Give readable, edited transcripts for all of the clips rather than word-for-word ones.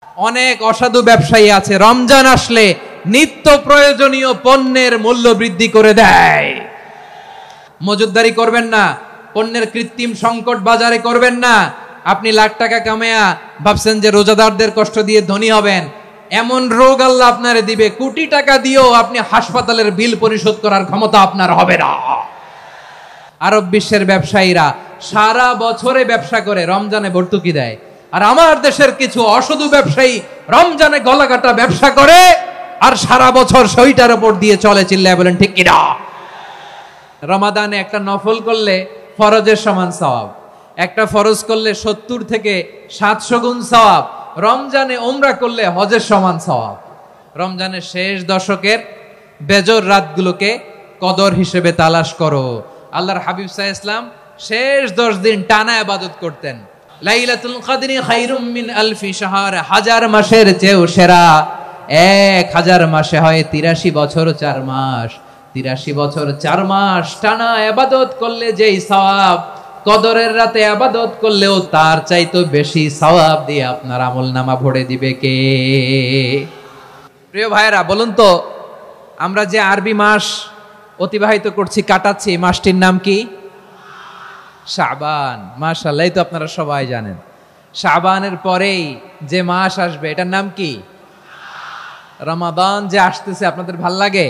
অনেক অসাধু ব্যবসায়ী আছে রমজান আসলে নিত্য প্রয়োজনীয় পণ্যের মূল্য বৃদ্ধি করে দেয়। মজুতদারি করবেন না, পণ্যের কৃত্রিম সংকট বাজারে করবেন না। আপনি লাখ টাকা কামায়া ভাবছেন যে রোজাদারদের কষ্ট দিয়ে ধনী হবেন, এমন রোগ আল্লাহ আপনারে দিবে, কোটি টাকা দিয়েও আপনি হাসপাতালের বিল পরিশোধ করার ক্ষমতা আপনার হবে না। আরব বিশ্বের ব্যবসায়ীরা সারা বছরে ব্যবসা করে, রমজানে ভর্তুকি দেয়। আর আমার দেশের কিছু অসাধু ব্যবসায়ী রমজানে গলাকাটা ব্যবসা করে আর সারা বছর সইটার উপর দিয়ে চলে। চিল্লায় বলেন ঠিক কিনা? রমাদানে একটা নফল করলে ফরজের সমান সওয়াব, একটা ফরজ করলে 70 থেকে 700 গুণ সওয়াব, রমজানে উমরা করলে হজের সমান সওয়াব। রমজানের শেষ দশকের বেজর রাতগুলোকে কদর হিসেবে তালাশ করো। আল্লাহর হাবিব সাল্লাল্লাহু আলাইহি ওয়াসাল্লাম শেষ 10 দিন টানা ইবাদত করতেন। লাইলাতুল কদরি খায়রুম মিন আলফি শাহর, 1000 মাসের চেয়েও সেরা। 1000 মাসে হয় 83 বছর 4 মাস। 83 বছর 4 মাস টানা ইবাদত করলে যেই সওয়াব, কদরের রাতে ইবাদত করলেও তার চাইতে বেশি সওয়াব দিয়ে আপনার আমলনামা ভরে দিবে কে? প্রিয় ভাইরা, বলুন তো, আমরা যে আরবি মাস অতিবাহিত করছি, কাটাচ্ছি, মাসটির নাম কি? শাবান। মাশাআল্লাহ, এই তো আপনারা সবাই জানেন। শাবানের পরেই যে মাস আসবে এটার নাম কি? রমাদান। যে আসতেছে আপনাদের ভাল লাগে?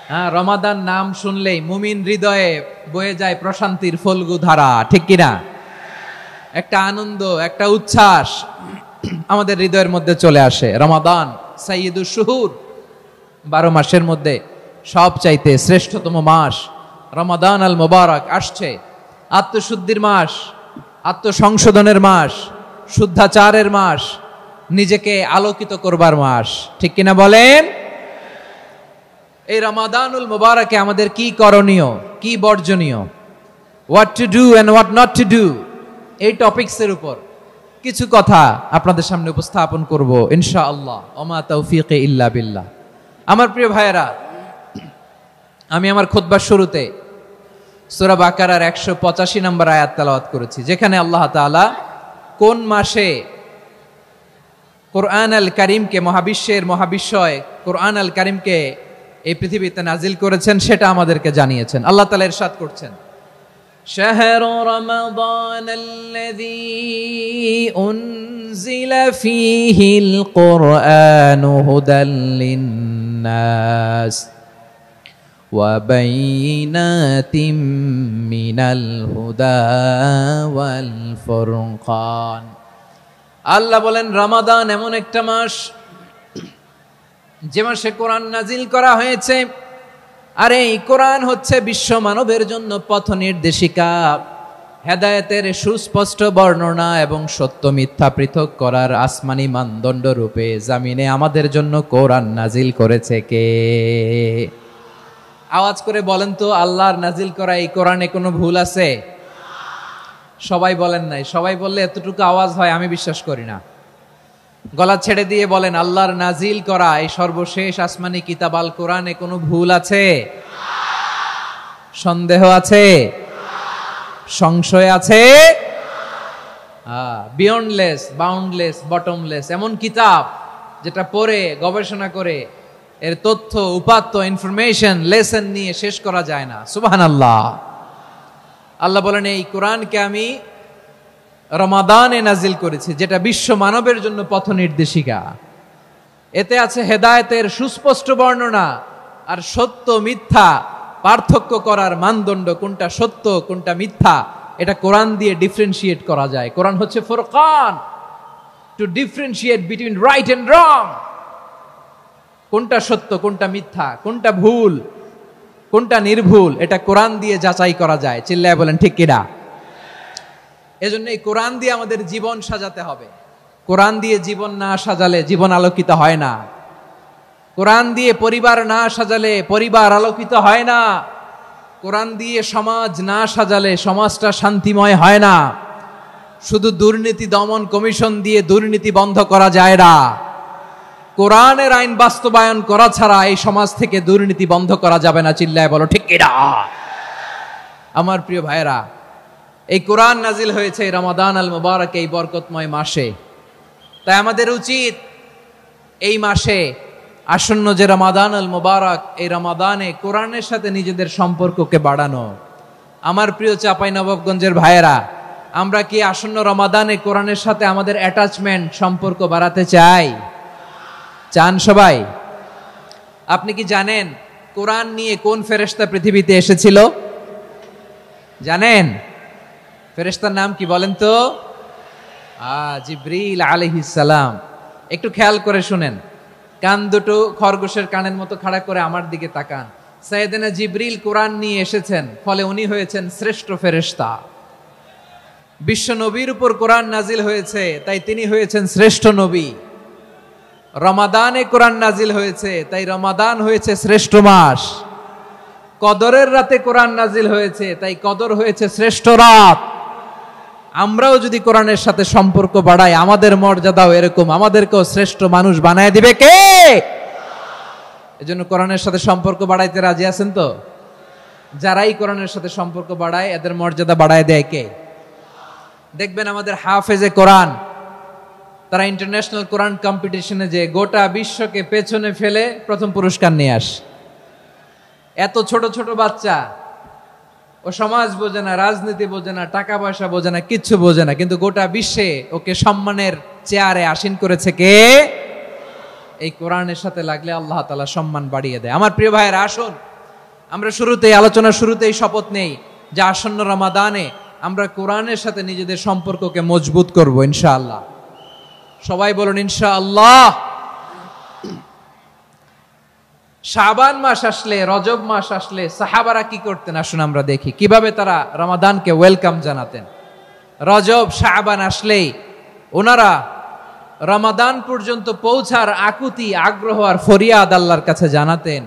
হ্যাঁ, রমাদান নাম শুনলেই মুমিন হৃদয়ে বয়ে যায় প্রশান্তির ফল্গু ধারা, ঠিক কিনা? একটা আনন্দ, একটা উচ্ছ্বাস আমাদের হৃদয়ের মধ্যে চলে আসে। রমাদান সাইয়্যিদুশ শুহুর, 12 মাসের মধ্যে সব চাইতে শ্রেষ্ঠতম মাস রমাদান আল মুবারক আসছে। আত্মশুদ্ধির মাস, আত্মসংশোধনের মাস, শুদ্ধাচারের মাস, নিজেকে আলোকিত করবার মাস, ঠিক কিনা বলেন? এই রমাদানুল মুবারকে আমাদের কি করণীয়, কি বর্জনীয়, what to do and what not to do, এই টপিকসের উপর কিছু কথা আপনাদের সামনে উপস্থাপন করব ইনশাআল্লাহ। ওমা তাওফীকি ইল্লা বিল্লাহ। আমার প্রিয় ভাইয়েরা, আমি আমার খুতবার শুরুতে সূরা বাকারার 185 নম্বর আয়াত তেলাওয়াত করেছি, যেখানে আল্লাহ তাআলা কোন মাসে কোরআন আল কারীমকে, মহাবিশ্বের মহাবিশ্বয় কোরআন আল কারীমকে এই পৃথিবীতে নাজিল করেছেন সেটা আমাদেরকে জানিয়েছেন। আল্লাহ তাআলা ইরশাদ করছেন, শাহরু রমাদানাল্লাযী উনজিলা ফীহিল কুরআনু হুদাল লিন্নাস ওয়া বাইয়িনাতিম মিনাল হুদা ওয়াল ফুরকান। আল্লাহ বলেন, রমাদান এমন একটা মাস যে মাসে কোরআন নাজিল করা হয়েছে। আর এই কোরআন হচ্ছে বিশ্ব মানবের জন্য পথ নির্দেশিকা, হেদায়েতের সুস্পষ্ট বর্ণনা এবং সত্য মিথ্যা পৃথক করার আসমানি মানদণ্ড রূপে জামিনে আমাদের জন্য কোরআন নাজিল করেছে কে? আওয়াজ করে বলেন তো, আল্লাহর নাজিল করা এই কোরআনে কোনো ভুল আছে? সবাই বলেন নাই। সবাই বললে এতটুকু আওয়াজ হয় আমি বিশ্বাস করি না। গলা ছেড়ে দিয়ে বলেন, আল্লাহর নাজিল করা এই সর্বশেষ আসমানি কিতাব আল কোরআনে কোনো ভুল আছে? সন্দেহ আছে? সংশয় আছে? বিয়ন্ডলেস, বাউন্ডলেস, বটমলেস, এমন কিতাব যেটা পড়ে গবেষণা করে এর তথ্য, উপাত্ত, ইনফরমেশন, লেসন নিয়ে শেষ করা যায় না। সুবহানাল্লাহ। আল্লাহ বলেন, এই কোরআনকে আমি রমাদানে নাজিল করেছি, যেটা বিশ্ব মানবের জন্য পথ নির্দেশিকা। এতে আছে হেদায়েতের সুস্পষ্ট বর্ণনা আর সত্য মিথ্যা পার্থক্য করার মানদণ্ড, কোনটা সত্য কোনটা মিথ্যা এটা কোরআন দিয়ে ডিফারেন্সিয়েট করা যায়। কোরআন হচ্ছে ফুরকান, to differentiate between right and wrong. কোনটা সত্য, কোনটা মিথ্যা, কোনটা ভুল, কোনটা নির্ভুল, এটা কোরআন দিয়ে যাচাই করা যায়। চিল্লায় বলেন ঠিক কিনা? এজন্য এই কোরআন দিয়ে আমাদের জীবন সাজাতে হবে। কোরআন দিয়ে জীবন না সাজালে জীবন আলোকিত হয় না। কোরআন দিয়ে পরিবার না সাজালে পরিবার আলোকিত হয় না। কোরআন দিয়ে সমাজ না সাজালে সমাজটা শান্তিময় হয় না। শুধু দুর্নীতি দমন কমিশন দিয়ে দুর্নীতি বন্ধ করা যায় না। কোরআনের আইন বাস্তবায়ন করা ছাড়া এই সমাজ থেকে দুর্নীতি বন্ধ করা যাবে না। চিল্লায় বলো ঠিক কিনা? আমার প্রিয় ভাইয়েরা, এই কোরআন নাজিল হয়েছে রমাদান আল মুবারক, এই বরকতময় মাসে। তাই আমাদের উচিত এই মাসে আসন্ন যে রমাদান আল মুবারক, এই রমাদানে কোরআনের সাথে নিজেদের সম্পর্ককে বাড়ানো। আমার প্রিয় চাঁপাইনবাবগঞ্জের ভাইয়েরা, আমরা কি আসন্ন রমাদানে কোরআনের সাথে আমাদের অ্যাটাচমেন্ট, সম্পর্ক বাড়াতে চাই? চান সবাই? আপনি কি জানেন কোরআন নিয়ে কোন ফেরেশতা পৃথিবীতে এসেছিল? জানেন? ফেরেশতার নাম কি বলেন তো? জিবরিল আলাইহিস সালাম। একটু খেয়াল করে শুনেন, কান দুটো খরগোশের কানের মতো খাড়া করে আমার দিকে তাকান। সাইয়েদনা জিবরিল কোরআন নিয়ে এসেছেন, ফলে উনি হয়েছেন শ্রেষ্ঠ ফেরেশতা। বিশ্ব নবীর উপর কোরআন নাজিল হয়েছে, তাই তিনি হয়েছেন শ্রেষ্ঠ নবী। রমাদানে কোরআন নাজিল হয়েছে, তাই রমাদান হয়েছে শ্রেষ্ঠ মাস। কদরের রাতে কোরআন নাজিল হয়েছে, তাই কদর হয়েছে শ্রেষ্ঠ রাত। আমরাও যদি কোরআনের সাথে সম্পর্ক বাড়াই, আমাদের মর্যাদাও এরকম, আমাদেরকেও শ্রেষ্ঠ মানুষ বানায় দিবে কে? এজন্য কোরআনের সাথে সম্পর্ক বাড়াইতে রাজি আছেন তো? যারাই কোরআনের সাথে সম্পর্ক বাড়ায়, এদের মর্যাদা বাড়ায় দেয় কে? দেখবেন আমাদের হাফেজে কোরআন, তারা ইন্টারন্যাশনাল কোরআন কম্পিটিশনে যে গোটা বিশ্বকে পেছনে ফেলে প্রথম পুরস্কার নিয়ে আসে। এত ছোট ছোট বাচ্চা, ও সমাজ বোঝে না, রাজনীতি বোঝে না, টাকা পয়সা বোঝে না, কিচ্ছু বোঝে না, কিন্তু গোটা বিশ্বে ওকে সম্মানের চেয়ারে আসীন করেছে কে? এই কোরআনের সাথে লাগলে আল্লাহ তাআলা সম্মান বাড়িয়ে দেয়। আমার প্রিয় ভাইয়েরা, আসুন আমরা আলোচনার শুরুতেই শপথ নেই যে আসন্ন রমাদানে আমরা কোরআনের সাথে নিজেদের সম্পর্ককে মজবুত করব ইনশাআল্লাহ। সবাই বলুন ইনশাআল্লাহ। শাবান মাস আসলে, রজব মাস আসলে সাহাবারা কি করতেন? আসুন আমরা দেখি কিভাবে তারা রমাদানকে ওয়েলকাম জানাতেন। রজব শাবান আসলেই ওনারা রমাদান পর্যন্ত পৌঁছার আকুতি, আগ্রহ আর ফরিয়াদ আল্লাহর কাছে জানাতেন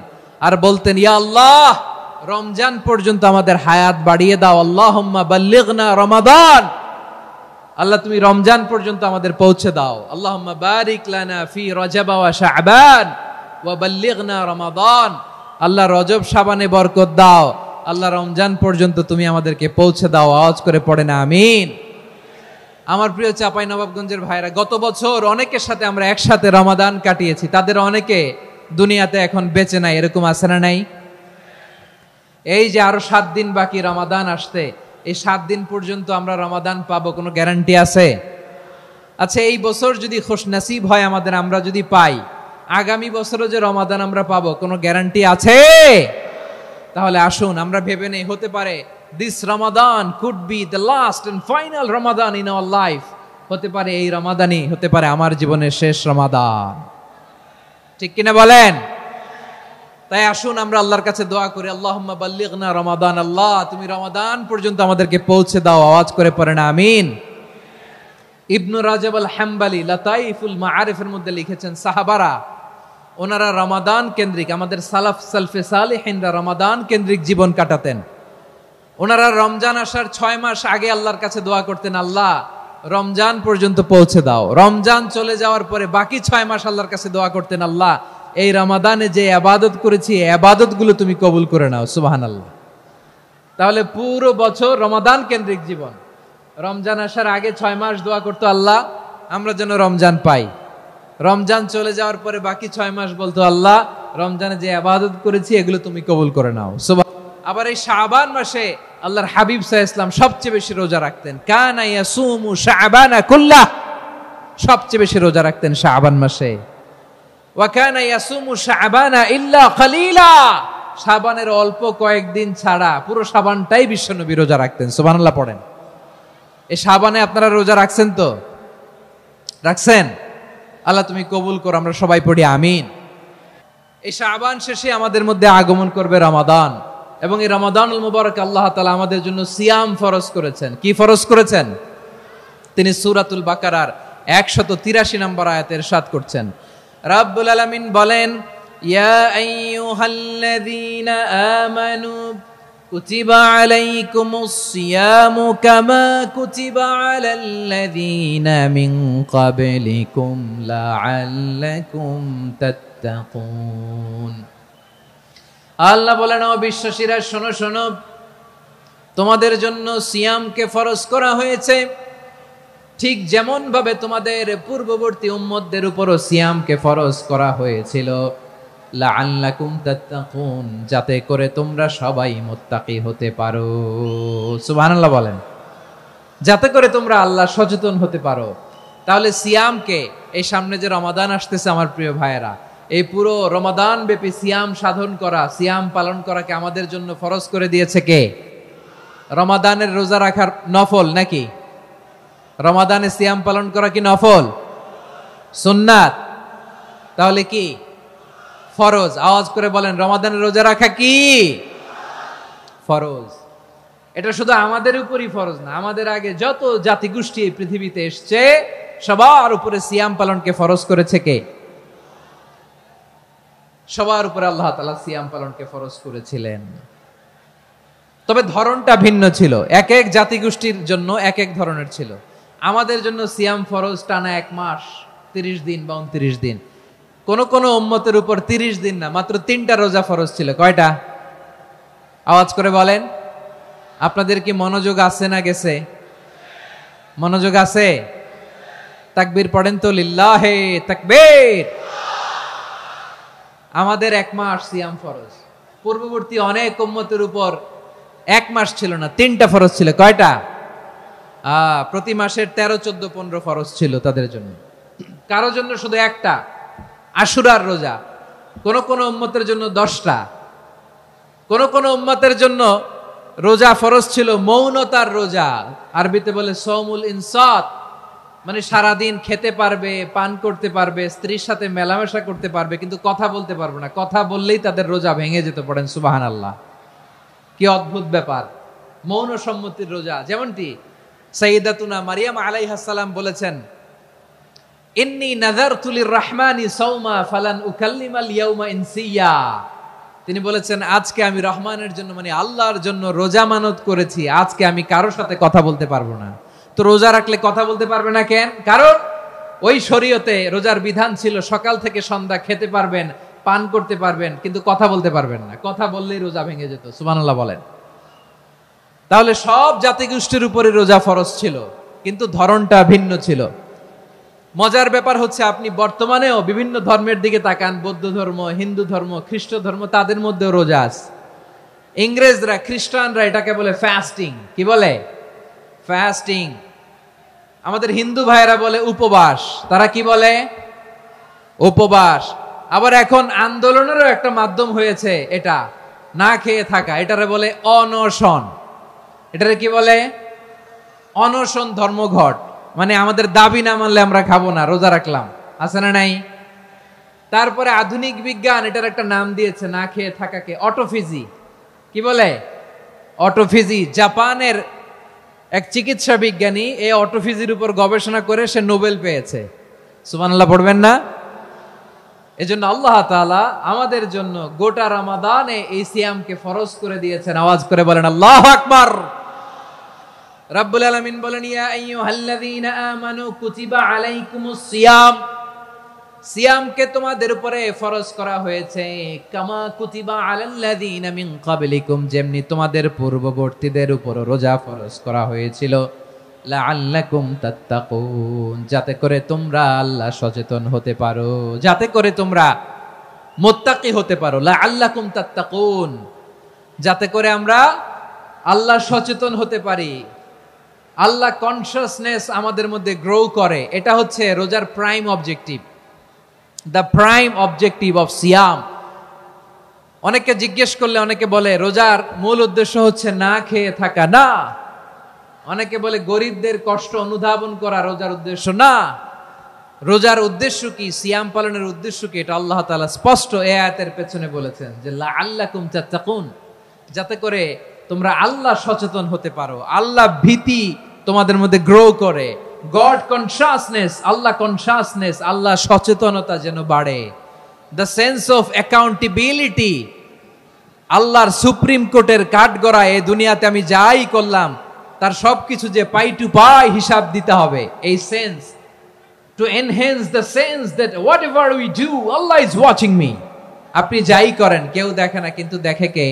আর বলতেন, ইয়া আল্লাহ, রমজান পর্যন্ত আমাদের হায়াত বাড়িয়ে দাও। আল্লাহুম্মা বাল্লিগনা রমাদান, আল্লাহ তুমি রমজান পর্যন্ত আমাদের পৌঁছে দাও। আল্লাহুম্মা বারিক লানা ফি রজব ওয়া শাবান ওয়া বাল্লিগনা রমাদান, আল্লাহ রজব শাবানে বরকত দাও, আল্লাহ রমজান পর্যন্ত তুমি আমাদেরকে পৌঁছে দাও। আওয়াজ করে পড়ে না আমিন। আমার প্রিয় চাঁপাইনবাবগঞ্জের ভাইরা, গত বছর অনেকের সাথে আমরা একসাথে রমাদান কাটিয়েছি, তাদের অনেকে দুনিয়াতে এখন বেঁচে নাই, এরকম আছে না নাই? এই যে আরো 7 দিন বাকি রমাদান আসতে, এই 7 দিন পর্যন্ত আমরা রমাদান পাবো, কোনো গ্যারান্টি আছে? আচ্ছা, এই বছর যদি খুশনসিব হয় আমাদের, আমরা যদি পাই, আগামী বছরও যে রমাদান আমরা পাবো, কোনো গ্যারান্টি আছে? তাহলে আসুন আমরা ভেবে নেই, হতে পারে this Ramadan could be the last and final Ramadan in our life. হতে পারে এই রমাদানই হতে পারে আমার জীবনের শেষ রমাদান। ঠিক কিনা বলেন? তাই আসুন আমরা আল্লাহর কাছে দোয়া করি, আল্লাহুম্মা বাল্লিগনা রমাদান, আল্লাহ তুমি রমাদান পর্যন্ত আমাদেরকে পৌঁছে দাও। আওয়াজ করে পড়েন আমিন। ইবনু রাজব আল হাম্বলি লাতাইফুল মাআরিফের মধ্যে লিখেছেন, সাহাবারা ওনারা রমাদান কেন্দ্রিক, আমাদের সালফে সালেহিনরা রমাদান কেন্দ্রিক জীবন কাটাতেন। ওনারা রমজান আসার 6 মাস আগে আল্লাহর কাছে দোয়া করতেন, আল্লাহ রমজান পর্যন্ত পৌঁছে দাও। রমজান চলে যাওয়ার পরে বাকি 6 মাস আল্লাহর কাছে দোয়া করতেন, আল্লাহ এই রমাদানে যে ইবাদত করেছি, ইবাদত গুলো তুমি কবুল করে নাও। সুবহানাল্লাহ। তাহলে পুরো বছর রমাদান কেন্দ্রিক জীবন। রমজান আসার আগে 6 মাস দোয়া করতো, আল্লাহ আমরা যেন রমজান পাই। রমজান চলে যাওয়ার পরে বাকি 6 মাস বলতো, আল্লাহ রমজানে যে ইবাদত করেছি এগুলো তুমি কবুল করে নাও। আবার এই শাবান মাসে আল্লাহর হাবিব সাল্লাল্লাহু আলাইহি ওয়াসাল্লাম সবচেয়ে বেশি রোজা রাখতেন। কানা ইয়াসুমু শাবানা কুল্লাহ, সবচেয়ে বেশি রোজা রাখতেন শাবান মাসে। ওয়া কানা ইয়াসুমু শাবানা ইল্লা কালিলা, শাবানের অল্প কয়েকদিন ছাড়া পুরো শাবানটাই বিশ্বনবী রোজা রাখতেন। সুবহানাল্লাহ পড়েন। এই শাবানে আপনারা রোজা রাখছেন তো? রাখছেন? আল্লাহ তুমি কবুল করো, আমরা সবাই পড়ি আমিন। এই শাবান শেষে আমাদের মধ্যে আগমন করবে রমাদান, এবং এই রমাদানুল মুবারক আল্লাহ তাআলা আমাদের জন্য সিয়াম ফরজ করেছেন। কি ফরজ করেছেন? তিনি সূরাতুল বাকারার 183 নম্বর আয়াতে ইরশাদ করছেন, রাব্বুল আলামিন বলেন, ইয়া আইয়ুহাল্লাযীনা আমানু কুতিবা আলাইকুমুস সিয়ামু কামা কুতিবা আলাল্লাযীনা মিন ক্বাবলিকুম লাআল্লাকুম তাত্তাকুন। আল্লাহ বলেন, ও বিশ্বাসীরা শোনো শোনো, তোমাদের জন্য সিয়ামকে ফরজ করা হয়েছে ঠিক যেমন ভাবে তোমাদের পূর্ববর্তী উম্মতদের উপরও সিয়ামকে ফরজ করা হয়েছিল, লাআল্লাকুম তাত্তাকুন, যাতে করে তোমরা সবাই মুত্তাকি হতে পারো। সুবহানাল্লাহ বলেন, যাতে করে তোমরা আল্লাহ সচেতন হতে পারো। তাহলে সিয়ামকে, এই সামনে যে রমাদান আসতেছে আমার প্রিয় ভাইয়েরা, এই পুরো রমাদান ব্যাপী সিয়াম সাধন করা, সিয়াম পালন করাকে আমাদের জন্য ফরজ করে দিয়েছে কে? রমাদানের রোজা রাখার নফল নাকি? রমাদানে সিয়াম পালন করা কি নফল? সুন্নাত? তাহলে কি ফরজ? আওয়াজ করে বলেন, রমাদানের রোজা রাখা কি ফরজ? এটা শুধু আমাদের উপরই ফরজ না, আমাদের আগে যত জাতিগোষ্ঠী এই পৃথিবীতে এসছে সবার উপরে সিয়াম পালনকে ফরজ করেছে কে? সবার উপরে আল্লাহ তাআলা সিয়াম পালনকে ফরজ করেছিলেন। তবে ধরনটা ভিন্ন ছিল, এক এক জাতিগোষ্ঠীর জন্য এক এক ধরনের ছিল। আমাদের জন্য সিয়াম ফরজ টানা 1 মাস 30 দিন বা 29 দিন। কোন কোন উম্মতের উপর 30 দিন না, মাত্র 3টা রোজা ফরজ ছিল। কয়টা? আওয়াজ করে বলেন। আপনাদের কি মনোযোগ আছে না গেছে? মনোযোগ আছে? তাকবীর পড়েন তো, লিল্লাহে তাকবীর। আমাদের 1 মাস সিয়াম ফরজ। পূর্ববর্তী অনেক উম্মতের উপর 1 মাস ছিল না, 3টা ফরজ ছিল। কয়টা? প্রতি মাসের 13, 14, 15 ফরজ ছিল তাদের জন্য। কারো জন্য শুধু একটা, আশুরার রোজা। কোন কোন উম্মতের জন্য 10টা। কোন কোন উম্মতের জন্য রোজা ফরজ ছিল মৌনতার রোজা, আরবিতে বলে সৌমুল ইনসাত, মানে সারাদিন খেতে পারবে, পান করতে পারবে, স্ত্রীর সাথে মেলামেশা করতে পারবে, কিন্তু কথা বলতে পারবে না। কথা বললেই তাদের রোজা ভেঙে যেতে। পড়েন সুবহানাল্লাহ। কি অদ্ভুত ব্যাপার! মৌন সম্মতির রোজা। যেমনটি সাইয়্যিদাতুনা মারিয়াম আলাইহাস সালাম বলেছেন, ইন্নী নাযারতু লির-রাহমানি সাওমা ফালান উকাল্লিমাল ইয়াওমা ইনসিয়া। তিনি বলেছেন, আজকে আমি রহমানের জন্য, মানে আল্লাহর জন্য রোজা মানত করেছি, আজকে আমি কারোর সাথে কথা বলতে পারবো না। তো রোজা রাখলে কথা বলতে পারবে না কেন? কারণ ওই শরীয়তে রোজার বিধান ছিল সকাল থেকে সন্ধ্যা খেতে পারবেন, পান করতে পারবেন, কিন্তু কথা বলতে পারবেন না। কথা বললেই রোজা ভেঙে যেত। সুবহানাল্লাহ বলেন। তাহলে সব জাতিগোষ্ঠীর উপরে রোজা ফরজ ছিল, কিন্তু ধরনটা ভিন্ন ছিল। মজার ব্যাপার হচ্ছে, আপনি বর্তমানেও বিভিন্ন ধর্মের দিকে তাকান, বৌদ্ধ ধর্ম, হিন্দু ধর্ম, খ্রিস্ট ধর্ম, তাদের মধ্যেও রোজা আছে। ইংরেজরা, খ্রিস্টানরা এটাকে বলে ফাস্টিং। কি বলে? ফাস্টিং। আমাদের হিন্দু ভাইয়েরা বলে উপবাস। তারা কি বলে? উপবাস। আবার এখন আন্দোলনেরও একটা মাধ্যম হয়েছে এটা, না খেয়ে থাকা। এটারে বলে অনশন। এটারে কি বলে? অনশন ধর্মঘট। মানে আমাদের দাবি না মানলে আমরা খাবো না, রোজা রাখলাম। আছে না নাই? তারপরে আধুনিক বিজ্ঞান এটার একটা নাম দিয়েছে, না খেয়ে থাকাকে, অটোফিজি। কি বলে? অটোফিজি। জাপানের এক চিকিৎসা বিজ্ঞানী এই অটোফিজির উপর গবেষণা করে সে নোবেল পেয়েছে। সুবহানাল্লাহ পড়বেন না? এজন্য আল্লাহ তাআলা আমাদের জন্য গোটা রমাদানে এই সিয়ামকে ফরজ করে দিয়েছেন। আওয়াজ করে বলেন আল্লাহু আকবার। রাব্বুল আলামিন বলেন, ইয়া আইয়ুহাল্লাযীনা আমানু কুতিবা আলাইকুমুস সিয়াম। সিয়ামকে তোমাদের উপরে ফরজ করা হয়েছে, কামা কুতিবা আলাল্লাযীনা মিন ক্বাবলিকুম, যেমনি তোমাদের পূর্ববর্তীদের উপর রোজা ফরজ করা হয়েছিল, লাআল্লাকুম তাত্তাকুন, যাতে করে তোমরা আল্লাহ সচেতন হতে পারো, যাতে করে তোমরা মুত্তাকি হতে পারো। লাআল্লাকুম তাত্তাকুন, যাতে করে আমরা আল্লাহ সচেতন হতে পারি, আল্লাহ কনসিয়াসনেস আমাদের মধ্যে গ্রো করে। এটা হচ্ছে রোজার prime objective, the prime objective of সিয়াম। অনেকে জিজ্ঞেস করলে অনেকে বলে রোজার মূল উদ্দেশ্য হচ্ছে না খেয়ে থাকা। না। অনেকে বলে গরিবদের কষ্ট অনুধাবন করা রোজার উদ্দেশ্য। না। রোজার উদ্দেশ্য কি, সিয়াম পালনের উদ্দেশ্য কি, এটা আল্লাহ তাআলা স্পষ্ট এই আয়াতের পেছনে বলেছেন যে লাআল্লাকুম তাত্তাকুন, যাতে করে তোমরা আল্লাহ সচেতন হতে পারো, আল্লাহ ভীতি তোমাদের মধ্যে গ্রো করে, গড কনসিয়াসনেস, আল্লাহ কনসিয়াসনেস, আল্লাহ সচেতনতা যেন বাড়ে, দ্য সেন্স অফ অ্যাকাউন্টেবিলিটি, আল্লাহর সুপ্রিম কোর্টের কাঠগড়া এই দুনিয়াতে আমি যাই করলাম তার সবকিছু যে পাই টু পাই হিসাব দিতে হবে, এই sense, to enhance the sense that what ever we do Allah is watching me. আপনি যাই করেন কেউ দেখে না, কিন্তু দেখে কে?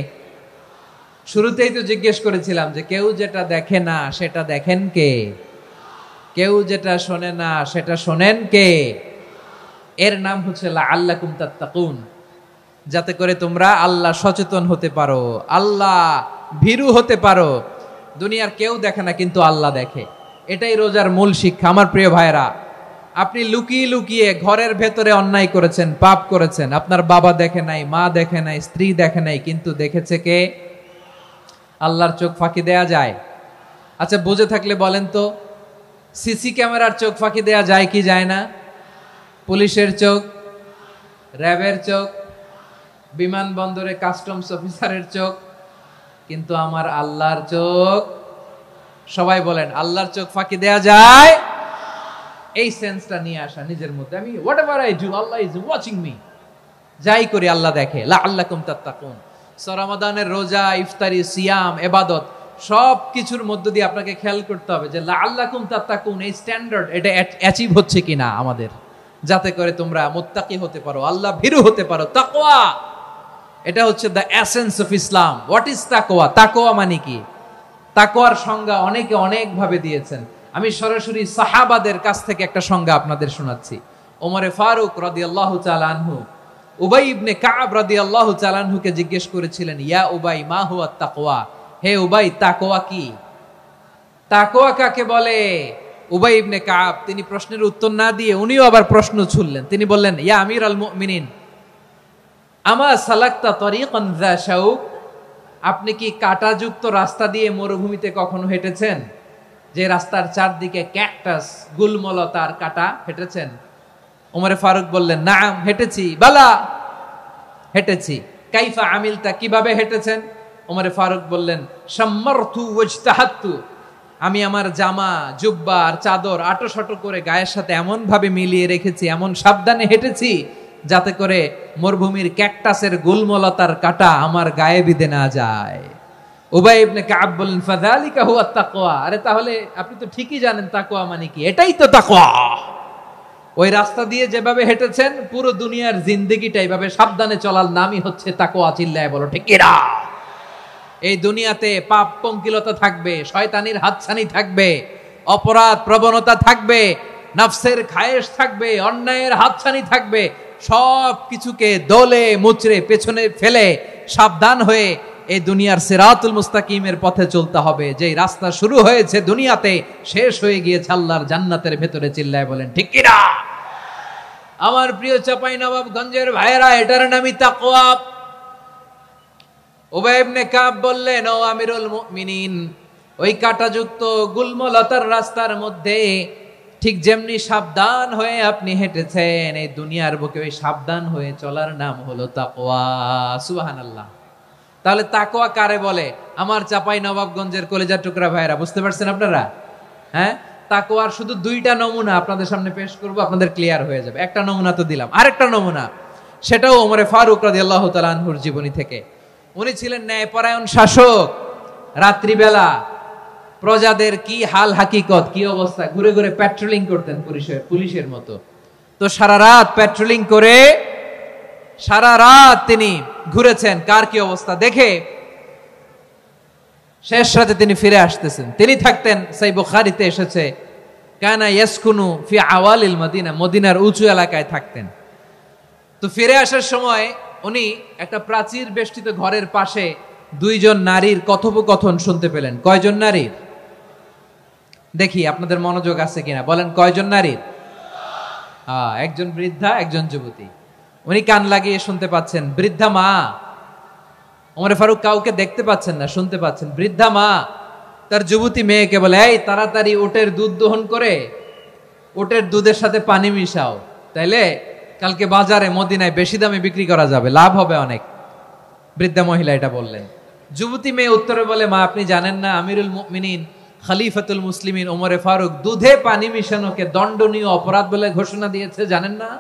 শুরুতেই তো জিজ্ঞেস করেছিলাম যে কেউ যেটা দেখে না সেটা দেখেন কে? কেউ যেটা শোনে না সেটা শোনেন কে? এর নাম হচ্ছে লাআল্লাকুম তাত্তাকুন, যাতে করে তোমরা আল্লাহ সচেতন হতে পারো, আল্লাহ ভীরু হতে পারো। দুনিয়ার কেউ দেখে না, কিন্তু আল্লাহ দেখে। এটাই রোজার মূল শিক্ষা। আমার প্রিয় ভাইরা, আপনি লুকিয়ে লুকিয়ে ঘরের ভেতরে অন্যায় করেছেন, পাপ করেছেন, আপনার বাবা দেখে নাই, মা দেখে নাই, স্ত্রী দেখে নাই, কিন্তু দেখেছে কে? আল্লাহর চোখ ফাঁকি দেয়া যায়? আচ্ছা, বুঝে থাকলে বলেন তো, সিসি ক্যামেরার চোখ ফাঁকি দেয়া যায় কি যায় না? পুলিশের চোখ, র্যাবের চোখ, বিমানবন্দরে কাস্টমস অফিসারের চোখ, কিন্তু আমার আল্লাহর চোখ? সবাই বলেন, আল্লাহর চোখ ফাঁকি দেয়া যায়? এই সেন্সটা নিয়ে আসা নিজের মধ্যে, আমি what ever I do Allah is watching me, যাই করি আল্লাহ দেখে। লাআল্লাকুম তাত্তাকুন। রমাদানের রোজা, ইফতারি, সিয়াম, ইবাদত সব কিছুর মধ্য দিয়ে আপনাকে খেয়াল করতে হবে যে লাআল্লাকুম তাত্তাকুন এই স্ট্যান্ডার্ড এটা অ্যাচিভ হচ্ছে কিনা আমাদের, যাতে করে তোমরা মুত্তাকি হতে পারো, আল্লাহ ভীরু হতে পারো। তাকওয়া, এটা হচ্ছে the essence of Islam. What is তাকওয়া? তাকওয়া মানে কি? তাকওয়ার সংজ্ঞা অনেকে অনেক ভাবে দিয়েছেন। আমি সরাসরি সাহাবাদের কাছ থেকে একটা সংজ্ঞা আপনাদের শোনাচ্ছি। ওমরে ফারুক রাদিয়াল্লাহু তাআলা আনহু উবাই ইবনে কাব রাদিয়াল্লাহু তাআলা আনহুকে জিজ্ঞেস করেছিলেন, ইয়া উবাই মা হুয়া তাকওয়া? হে উবাই, তাকওয়া কি? তাকওয়া কাকে বলে? উবাই ইবনে কাব তিনি প্রশ্নের উত্তর না দিয়ে উনিও আবার প্রশ্ন ছুড়লেন। তিনি বললেন, ইয়া আমিরাল মুমিনিন, আমা সালাকতা তরিকান যা শাউক? আপনি কি কাঁটাযুক্ত রাস্তা দিয়ে মরুভূমিতে কখনো হেঁটেছেন? যে রাস্তার চারদিকে ক্যাকটাস, গুলমলতার কাঁটা, হেঁটেছেন? ওমরে ফারুক বললেন, নাম, হেঁটেছি। বালা, হেঁটেছি। কাইফা আমিলতা, কিভাবে হেঁটেছেন? ওমরে ফারুক বললেন, শাম্মারতু ওয়াজতাহাতু, আমি আমার জামা, জুব্বা আর চাদর আটোসাটো করে গায়ের সাথে এমন ভাবে মিলিয়ে রেখেছি, এমন সাবধানে হেঁটেছি যাতে করে মরুভূমির ক্যাকটাসের গুলমলতার কাঁটা আমার গায়ে বিঁধে না যায়। উবাই ইবনে কাব বললেন, ফাযালিকা হুয়া তাকওয়া। আরে তাহলে আপনি তো ঠিকই জানেন তাকওয়া মানে কি, এটাই তো তাকওয়া। ওই রাস্তা দিয়ে যেভাবে হেঁটেছেন, পুরো দুনিয়ার জিন্দেগিটা এইভাবে সাবধানে চলার নামই হচ্ছে তাকওয়া। চিল্লায় বলো ঠিক কিনা? এই দুনিয়াতে পাপ পঙ্কিলতা থাকবে, শয়তানির হাতছানি থাকবে, অপরাধ প্রবণতা থাকবে, নফসের খায়েশ থাকবে, অন্যায়ের হাতছানি থাকবে। সব কিছুকে দলে মুচড়ে পেছনে ফেলে সাবধান হয়ে এই দুনিয়ার সিরাতুল মুস্তাকিমের পথে চলতে হবে। যেই রাস্তা শুরু হয়েছে দুনিয়াতে, শেষ হয়ে গিয়েছে আল্লাহর জান্নাতের ভেতরে। চিল্লায় বলেন ঠিক কিনা? আমার প্রিয় চাঁপাইনবাবগঞ্জের ভাইয়েরা, এটার নামই তাকওয়া। উবাই ইবনে কাব বললেন, ও আমিরুল মুমিনিন, ওই কাঁটাযুক্ত গুলমলতার রাস্তার মধ্যে ঠিক যেমনি সাবধান হয়ে আপনি হেঁটেছেন, এই দুনিয়ার বুকে ওই সাবধান হয়ে চলার নাম হলো তাকওয়া। সুবহানাল্লাহ। তাহলে তাকওয়া কারে বলে? আমার চাঁপাইনবাবগঞ্জের কলিজার টুকরা ভাইয়েরা, বুঝতে পারছেন আপনারা? হ্যাঁ, তাকওয়ার শুধু দুইটা নমুনা আপনাদের সামনে পেশ করব, আপনাদের ক্লিয়ার হয়ে যাবে। একটা নমুনা তো দিলাম, আরেকটা নমুনা, সেটাও ওমরে ফারুক রাদিয়াল্লাহু তাআলা আনহুর জীবনী থেকে। উনি ছিলেন ন্যায়পরায়ণ শাসক। রাত্রিবেলা প্রজাদের কি হাল হাকিকত, কি অবস্থা, ঘুরে ঘুরে প্যাট্রোলিং করতেন পুলিশের মতো। তো সারা রাত প্যাট্রোলিং করে সারা রাত তিনি ঘুরেছেন কার কি অবস্থা দেখে। শেষ রাতে তিনি ফিরে আসতেছেন। তিনি থাকতেন, সেই বুখারীতে এসেছে, কানা ইয়াসকুনু ফি আওয়ালিল মদিনা, মদিনার উঁচু এলাকায় থাকতেন। তো ফিরে আসার সময় উনি একটা প্রাচীর বেষ্টিত ঘরের পাশে দুইজন নারীর কথোপকথন শুনতে পেলেন। কয়জন নারীর? দেখি আপনাদের মনোযোগ আছে কিনা, বলেন কয়জন নারীর? একজন বৃদ্ধা, একজন যুবতী। উনি কান লাগিয়ে শুনতে পাচ্ছেন। বৃদ্ধা মা, ওমর ফারুক কাউকে দেখতে পাচ্ছেন না, শুনতে পাচ্ছেন। বৃদ্ধা মা তার যুবতী মেয়েকে বলে, এই তাড়াতাড়ি উটের দুধ দহন করে উটের দুধের সাথে পানি মিশাও, তাইলে কালকে বাজারে মদিনায় বেশি দামে বিক্রি করা যাবে, লাভ হবে অনেক। বৃদ্ধা মহিলা এটা বললেন। যুবতী মেয়ে উত্তরে বলে, মা আপনি জানেন না আমিরুল মুমিনিন খলিফাতুল মুসলিমিন ওমরে ফারুক দুধে পানি মিশানোকে দণ্ডনীয় অপরাধ বলে ঘোষণা দিয়েছে, জানেন না?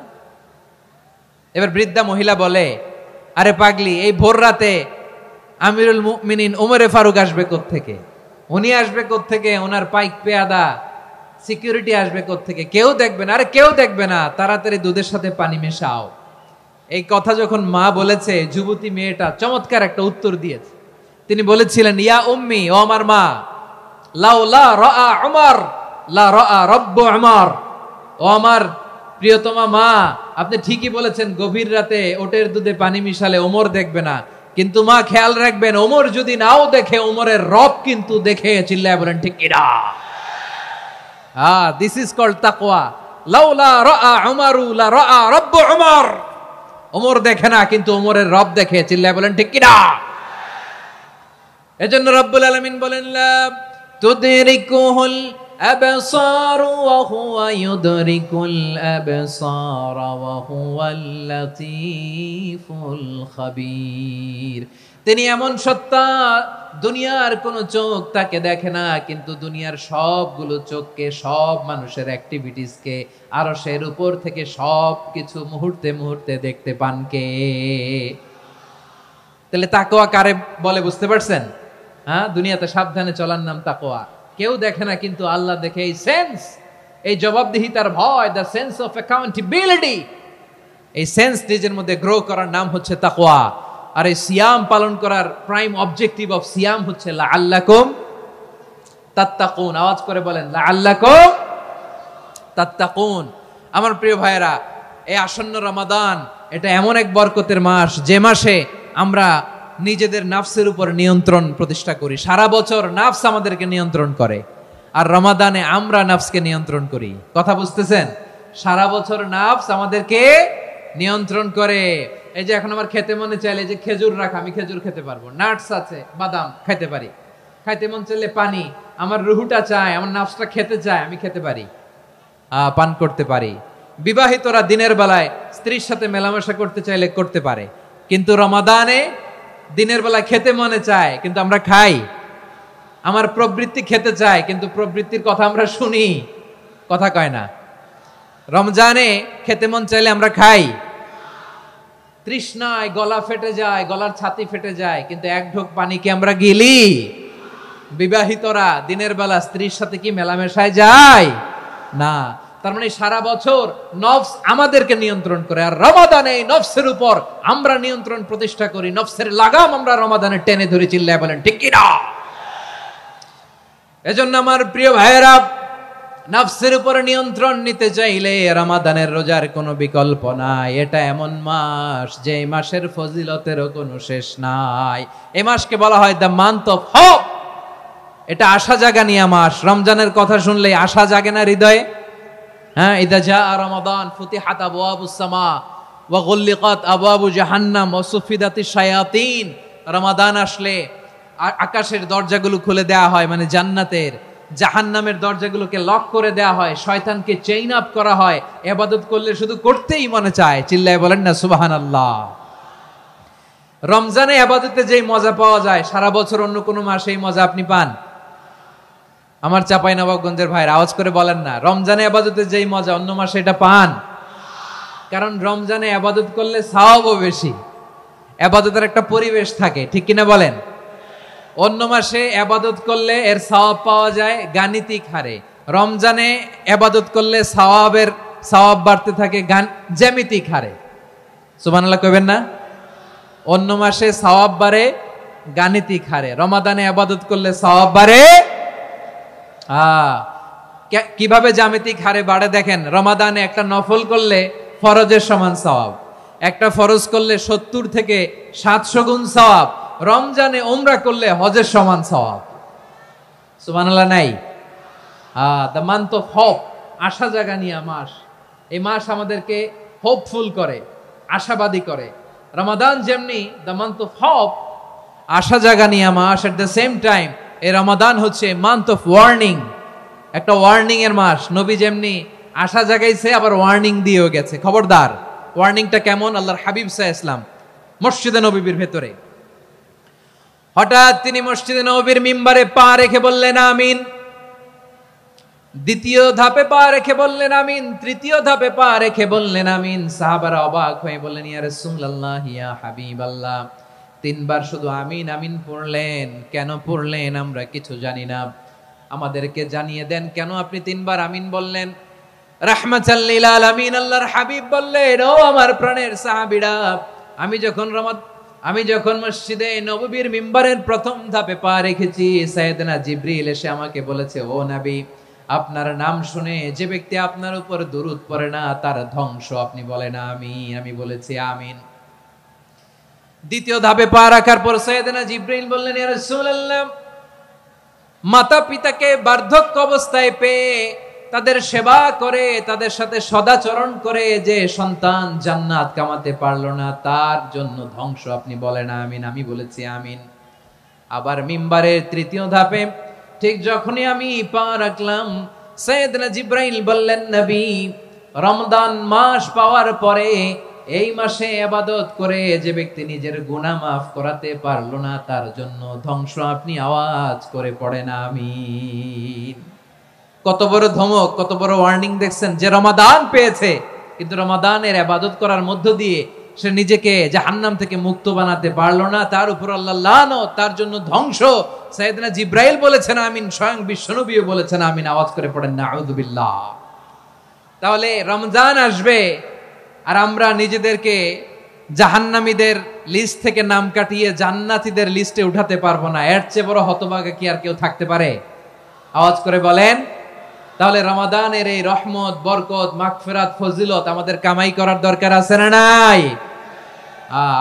এবার বৃদ্ধা মহিলা বলে, আরে পাগলি, এই ভোর রাতে আমিরুল মুমিনিন ওমরে ফারুক আসবে কোত্থেকে? উনি আসবে কোত্থেকে? ওনার পাইক পেয়াদা সিকিউরিটি আসবে কোত্থেকে? কেউ দেখবে না। আরে কেউ দেখবে না, তাড়াতাড়ি দুধের সাথে পানি মেশাও। এই কথা যখন মা বলেছে, যুবতী মেয়েটা চমৎকার একটা উত্তর দিয়েছে। তিনি বলেছিলেন, ইয়া উম্মি, ও আমার মা, লাউলা রাআ উমর লা রাআ রাব্বু উমর, ও আমার প্রিয়তমা মা, আপনি ঠিকই বলেছেন, গভীর রাতে ওটের দুধে পানি মিশালে ওমর দেখবে না, কিন্তু মা খেয়াল রাখবেন, ওমর যদি নাও দেখে, ওমরের রব কিন্তু দেখে। চিল্লায় বলেন ঠিক কিনা? দিস ইজ কল্ড তাকওয়া। লাউলা রাআ উমরু লা রাআ রাব্বু উমর। ওমর দেখে না, কিন্তু ওমরের রব দেখে। চিল্লায় বলেন ঠিক কিনা? এজন্য রব্বুল আলামিন বলেন, লা তুদরিকুহুল আবসার ওয়া হুয়া ইউদরিকুল আবসার ওয়া হুয়াল লাতীফুল খাবীর। তিনি এমন সত্তা, দুনিয়ার কোন চোখ তাকে দেখে না, কিন্তু দুনিয়ার সবগুলো চোখকে, সব মানুষের অ্যাক্টিভিটিসকে, আরশের উপর থেকে সব কিছু মুহূর্তে মুহূর্তে দেখতে পান কে? তাহলে তাকওয়া কারে বলে বুঝতে পারছেন? দুনিয়াতে সাবধানে চলার নাম তাকওয়া। কেউ দেখে না, কিন্তু আল্লাহ দেখে। এই সেন্স, এই জবাবদিহিতার ভয়, দ্য সেন্স অফ অ্যাকাউন্টেবিলিটি, এই সেন্স নিজের মধ্যে গ্রো করার নাম হচ্ছে তাকওয়া। আর এই সিয়াম পালন করার প্রাইম অবজেক্টিভ অফ সিয়াম হচ্ছে লাআল্লাকুম তাত্তাকুন। আওয়াজ করে বলেন, লাআল্লাকুম তাত্তাকুন। আমার প্রিয় ভাইয়েরা, এই আসন্ন রমাদান, এটা এমন এক বরকতের মাস, যে মাসে আমরা নিজেদের নাফসের উপর নিয়ন্ত্রণ প্রতিষ্ঠা করি। সারা বছর নাফস আমাদেরকে নিয়ন্ত্রণ করে, আর রমাদানে আমরা নাফসকে নিয়ন্ত্রণ করি। কথা বুঝতেছেন? সারা বছর নাফস আমাদেরকে নিয়ন্ত্রণ করে। এই যে এখন আমার খেতে মনে চাইলে যে খেজুর রাখ, আমি খেজুর খেতে পারবো, নাটস আছে, বাদাম খেতে পারি। খাইতে মন চাইলে পানি, আমার রুহুটা চায়, আমার নাফসটা খেতে চায়, আমি খেতে পারি, পান করতে পারি। বিবাহিতরা দিনের বেলায় স্ত্রীর সাথে মেলামেশা করতে চাইলে করতে পারে, কিন্তু রমাদানে দিনের বেলা খেতে মনে চায়, কিন্তু আমরা খাই। আমার প্রবৃত্তি খেতে চায়, কিন্তু প্রবৃত্তির কথা আমরা শুনি, কথা কয় না। রমজানে খেতে মন চাইলে আমরা খাই, তৃষ্ণায় গলা ফেটে যায়, গলার ছাতি ফেটে যায়, কিন্তু এক ঢোক পানি কি আমরা গিলি? বিবাহিতরা দিনের বেলা স্ত্রীর সাথে কি মেলামেশায় যায়? না। তার মানে সারা বছর নফস আমাদেরকে নিয়ন্ত্রণ করে, আর রমাদানে এই নফসের উপর আমরা নিয়ন্ত্রণ প্রতিষ্ঠা করি। নফসের লাগাম আমরা রমাদানে টেনে ধরে। চিল্লায় বলেন ঠিক কিনা? এজন্য আমার প্রিয় ভাইয়েরা, নফসের উপর নিয়ন্ত্রণ নিতে চাইলে রমাদানের রোজার কোনো বিকল্প নাই। এটা এমন মাস, যে মাসের ফজিলতেরও কোনো শেষ নাই। এই মাসকে বলা হয় দ্য মান্থ অফ হোপ। এটা আশা জাগানিয়া মাস। রমজানের কথা শুনলেই আশা জাগে না হৃদয়ে? ইদা জাআ রমাদান ফুতিহাত আবওয়াবুস সামা ওয়া গুল্লিকাত আবওয়াবু জাহান্নাম ওয়া সুফিদাতিশ শায়াতিন। রমাদান আসলে আকাশের দরজাগুলো খুলে দেয়া হয়, মানে জান্নাতের। জাহান্নামের দরজাগুলোকে লক করে দেয়া হয়, শয়তানকে চেইন আপ করা হয়। ইবাদত করলে শুধু করতেই মনে চায়। চিল্লায় বলেন না সুবহানাল্লাহ। রমজানে ইবাদতে যেই মজা পাওয়া যায়, সারা বছর অন্য কোনো মাসে এই মজা আপনি পান? আমার চাঁপাইনবাবগঞ্জের ভাইরা আওয়াজ করে বলেন না, রমজানে ইবাদতে যেই মজা অন্য মাসে এটা পান? কারণ রমজানে ইবাদত করলে সওয়াবও বেশি, ইবাদতের একটা পরিবেশ থাকে, ঠিক কিনা বলেন? অন্য মাসে ইবাদত করলে এর সওয়াব পাওয়া যায় গাণিতিক হারে, রমজানে ইবাদত করলে সওয়াব বাড়তে থাকে জ্যামিতিক হারে। সুবহানাল্লাহ কইবেন না? অন্য মাসে সওয়াব বাড়ে গাণিতিক হারে, রমাদানে ইবাদত করলে সওয়াব বাড়ে কিভাবে জ্যামিতিক হারে বাড়ে দেখেন। রমাদানে একটা নফল করলে ফরজের সমান সওয়াব, একটা ফরজ করলে 70 থেকে 700 গুণ সওয়াব, রমজানে উমরা করলে হজের সমান সওয়াব। সুবহানাল্লাহ নাই? দ্য মান্থ অফ হোপ, আশা জাগানিয়া মাস। এই মাস আমাদেরকে হোপফুল করে, আশাবাদী করে। রমাদান যেমনি দ্য মান্থ অফ হোপ, আশা জাগানিয়া মাস, এট দ্য সেম টাইম এই রমাদান হচ্ছে মান্থ অফ ওয়ার্নিং, একটা ওয়ার্নিং এর মাস। নবী যেমনি আশা জাগাইছে, আবার ওয়ার্নিং দিয়েও গেছে, খবরদার। ওয়ার্নিংটা কেমন? আল্লাহর হাবিব সাল্লাল্লাহু আলাইহি ওয়াসাল্লাম মসজিদে নববীর ভেতরে, হঠাৎ তিনি মসজিদে নববীর মিম্বারে পা রেখে বললেন আমিন। দ্বিতীয় ধাপে পা রেখে বললেন আমিন, তৃতীয় ধাপে পা রেখে বললেন আমিন। সাহাবারা অবাক হয়ে বললেন, ইয়া রাসূলুল্লাহ, ইয়া হাবিবাল্লাহ, 3 বার শুধু আমিন আমিন পড়লেন, কেন পড়লেন আমরা কিছু জানি না, আমাদেরকে জানিয়ে দেন কেন আপনি 3 বার আমিন বললেন। রাহমাতাল লিল আলামিন আল্লাহর হাবিব বললেন, ও আমার প্রাণের সাহাবীরা, আমি যখন মসজিদে নববীর মিম্বারের প্রথম ধাপে পা রেখেছি, সাইয়েদনা জিবরিল এসে আমাকে বলেছে, ও নবী, আপনার নাম শুনে যে ব্যক্তি আপনার উপর দুরূদ পড়ে না তার ধ্বংস আপনি বলেন আমিন। আমি বলেছি আমিন। দ্বিতীয় ধাপে পা রাখার পর সাইয়েদনা জিবরাইল বললেন, ইয়া রাসূলুল্লাহ, মাতা পিতাকে বার্ধক্য অবস্থায় পেয়ে তাদের সেবা করে তাদের সাথে সদাচরণ করে যে সন্তান জান্নাত কামাতে পারলো না তার জন্য ধ্বংস আপনি বলেন আমিন। আমি বলেছি আমিন। আবার মিম্বারের তৃতীয় ধাপে ঠিক যখনই আমি পা রাখলাম, সাইয়েদনা জিবরাইল বললেন, নবী, রমজান মাস পাওয়ার পরে এই মাসে ইবাদত করে যে ব্যক্তি নিজের গুনাহ মাফ করাতে পারলো না তার জন্য ধ্বংস আপনি আওয়াজ করে পড়েন আমিন। কত বড় ধমক, কত বড় ওয়ার্নিং দেখছেন! যে রমাদান পেয়েছে কিন্তু রমাদানের ইবাদত করার মধ্য দিয়ে সে নিজেকে জাহান্নাম থেকে মুক্ত বানাতে পারলো না, তার উপর আল্লাহ লানত, তার জন্য ধ্বংস। সাইয়েদনা জিবরাইল বলেছেন আমিন, স্বয়ং বিশ্বনবীও বলেছেন আমিন। আওয়াজ করে পড়েন নাউযুবিল্লাহ। তাহলে রমজান আসবে আর আমরা নিজেদেরকে জাহান্নামীদের লিস্ট থেকে নাম কাটিয়ে জান্নাতীদের লিস্টে উঠাতে পারবো না। এর চেয়ে বড় হতভাগা কি আর কেউ থাকতে পারে? আওয়াজ করে বলেন। তাহলে রমাদানের এই রহমত, বরকত, মাগফিরাত, ফজিলত আমাদের কামাই করার দরকার আছে না নাই?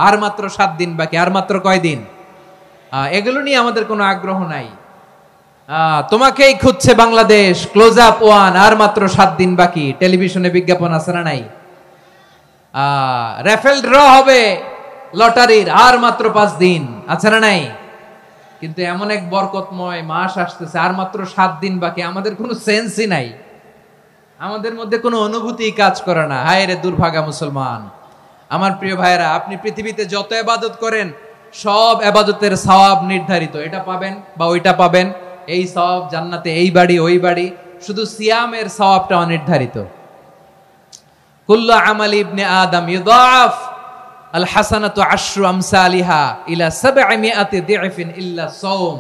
আর মাত্র 7 দিন বাকি। আর মাত্র কয় দিন? এগুলো নিয়ে আমাদের কোনো আগ্রহ নাই। তোমাকেই খুঁজছে বাংলাদেশ, ক্লোজ আপ 1, আর মাত্র 7 দিন বাকি। টেলিভিশনে বিজ্ঞাপন আছে না নাই? রেফেল ড্র হবে লটারির, আর মাত্র 5 দিন, আছে না নাই? কিন্তু এমন এক বরকতময় মাস আসতেছে, আর মাত্র 7 দিন বাকি। আমাদের কোনো সেন্সই নাই, আমাদের মধ্যে কোনো অনুভূতি কাজ করে না। হায় রে দুর্ভাগা মুসলমান! আমার প্রিয় ভাইরা, আপনি পৃথিবীতে যত ইবাদত করেন সব ইবাদতের সওয়াব নির্ধারিত। এটা পাবেন বা ওইটা পাবেন, এই সওয়াব জান্নাতে, এই বাড়ি ওই বাড়ি। শুধু সিয়ামের সওয়াবটা অনির্ধারিত। কুল্লু আমালি ইবনে আদম ইউদাফ আল হাসানাতু আশরু আমসালিহা ইলা 700 দিফিন ইল্লা সাওম।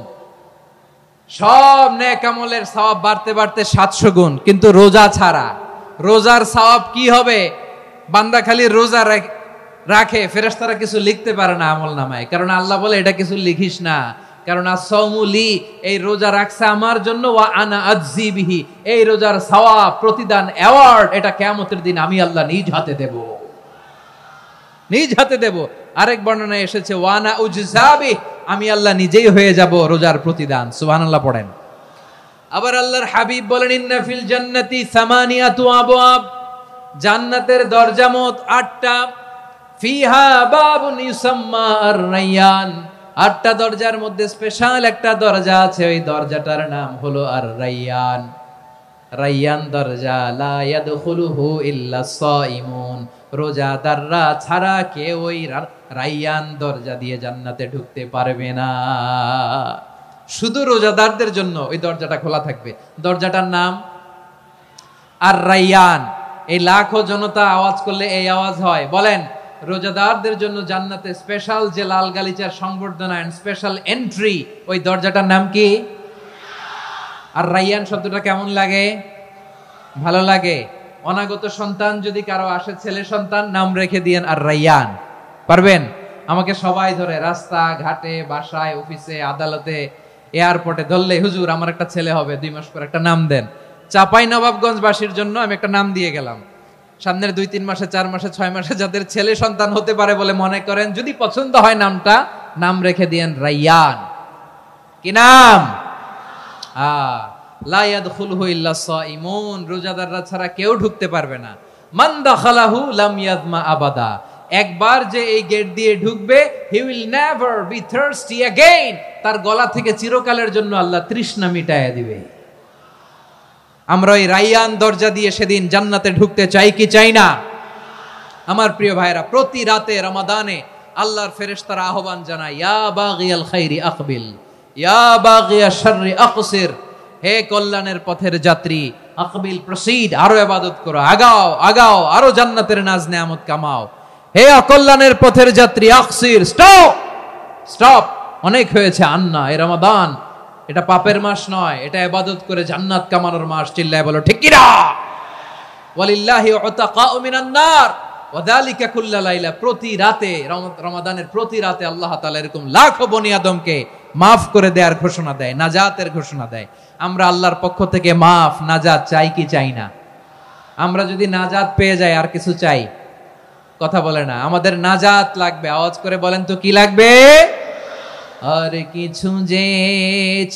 সব নেক আমলের সওয়াব বাড়তে বাড়তে 700 গুণ, কিন্তু রোজা ছাড়া। রোজার সওয়াব কি হবে? বান্দা খালি রোজা রাখে, ফেরেশতারা কিছু লিখতে পারে না আমলনামায়, কারণ আল্লাহ বলে এটা কিছু লিখিস না, কারণ আস-সাওমুলি, এই রোজা রাখছে আমার জন্য, ওয়া আনা আজজি বিহি, এই রোজার সওয়াব, প্রতিদান, অ্যাওয়ার্ড এটা কিয়ামতের দিন আমি আল্লাহ নিজ হাতে দেব, নিজ হাতে দেব। আরেক বর্ণনায় এসেছে ওয়ানা উজজাবি, আমি আল্লাহ নিজেই হয়ে যাব রোজার প্রতিদান। সুবহানাল্লাহ পড়েন। আবার আল্লাহর হাবিব বলেন, ইন্না ফিল জান্নাতি সামানিয়াতু আবওয়াব, জান্নাতের দরজা মোট 8টা। ফিহা বাবুন ইউসাম্মা আর-রায়্যান, 8টা দরজার মধ্যে স্পেশাল একটা দরজা আছে, ওই দরজাটার নাম হলো আর-রায়্যান। রায়্যান দরজা, লা ইয়াদখুলুহু ইল্লা সাইমুন, রোজাদাররা ছাড়া কেউ ওই রায়্যান দরজা দিয়ে জান্নাতে ঢুকতে পারবে না। শুধু রোজাদারদের জন্য ওই দরজাটা খোলা থাকবে। দরজাটার নাম আর-রায়্যান। এই লাখো জনতা আওয়াজ করলে এই আওয়াজ হয়। বলেন, রোজাদারদের জন্য জান্নাতে স্পেশাল যে লাল গালিচার সংবর্ধনা এন্ড স্পেশাল এন্ট্রি, ওই দরজাটার নাম কি? আর-রায়্যান শব্দটা কেমন লাগে? ভালো লাগে। অনাগত সন্তান যদি কারো আসে, ছেলে সন্তান, নাম রেখে দিয়েন আর-রায়্যান। পারবেন? আমাকে সবাই ধরে রাস্তা ঘাটে, বাসায়, অফিসে, আদালতে, এয়ারপোর্টে ধরলে, হুজুর আমার একটা ছেলে হবে 2 মাস পর, একটা নাম দেন। চাঁপাইনবাবগঞ্জবাসীর জন্য আমি একটা নাম দিয়ে গেলাম। সামনের 2-3 মাসে, 4 মাসে, 6 মাসে যাদের ছেলে সন্তান হতে পারে বলে মনে করেন, যদি পছন্দ হয় নামটা, নাম রেখে দিয়েন রায়্যান। কি নাম? লা ইয়াদখুলুহু ইল্লা সাইমুন, রোজাদাররা ছাড়া কেউ ঢুকতে পারবে না। মান দাখালাহু লাম ইয়াযমা আবাদা, একবার যে এই গেট দিয়ে ঢুকবে, he will never be thirsty again, তার গলা থেকে চিরকালের জন্য আল্লাহ তৃষ্ণা মিটায়া দিবে। আমরা ওই রায়্যান দরজা দিয়ে সেদিন জান্নাতে ঢুকতে চাই কি চাই না? আমার প্রিয় ভাইরা, প্রতি রাতে রমাদানে আল্লাহর ফেরেশতারা আহ্বান জানায়, ইয়া বাগিয়াল খাইরি আকবিল, ইয়া বাগিয়াশ শাররি আকসির, হে কল্যাণের পথের যাত্রী, আকবিল, প্রসিড, আরো ইবাদত করো, আগাও আগাও, আরো জান্নাতের নাজ নেয়ামত কামাও। হে অকল্যাণের পথের যাত্রী, আকসির, স্টপ স্টপ, অনেক হয়েছে। আন্না, এই রমাদান এটা পাপের মাস নয়, এটা ইবাদত করে জান্নাত কামানোর মাস। চিল্লায় বলো ঠিক কি না? ওয়ালিল্লাহি উতাকাউ মিনান নার ওয়া যালিকা কুল্লা লাইলা, প্রতি রাতে, রমাদানের প্রতি রাতে আল্লাহ তাআলা এরকম লাখো বনি আদমকে মাফ করে দেওয়ার ঘোষণা দেয়, নাজাতের ঘোষণা দেয়। আমরা আল্লাহর পক্ষ থেকে মাফ, নাজাত চাই কি চাই না? আমরা যদি নাজাত পেয়ে যাই আর কিছু চাই? কথা বলে না। আমাদের নাজাত লাগবে। আওয়াজ করে বলেন তো কি লাগবে? আর কিছু যে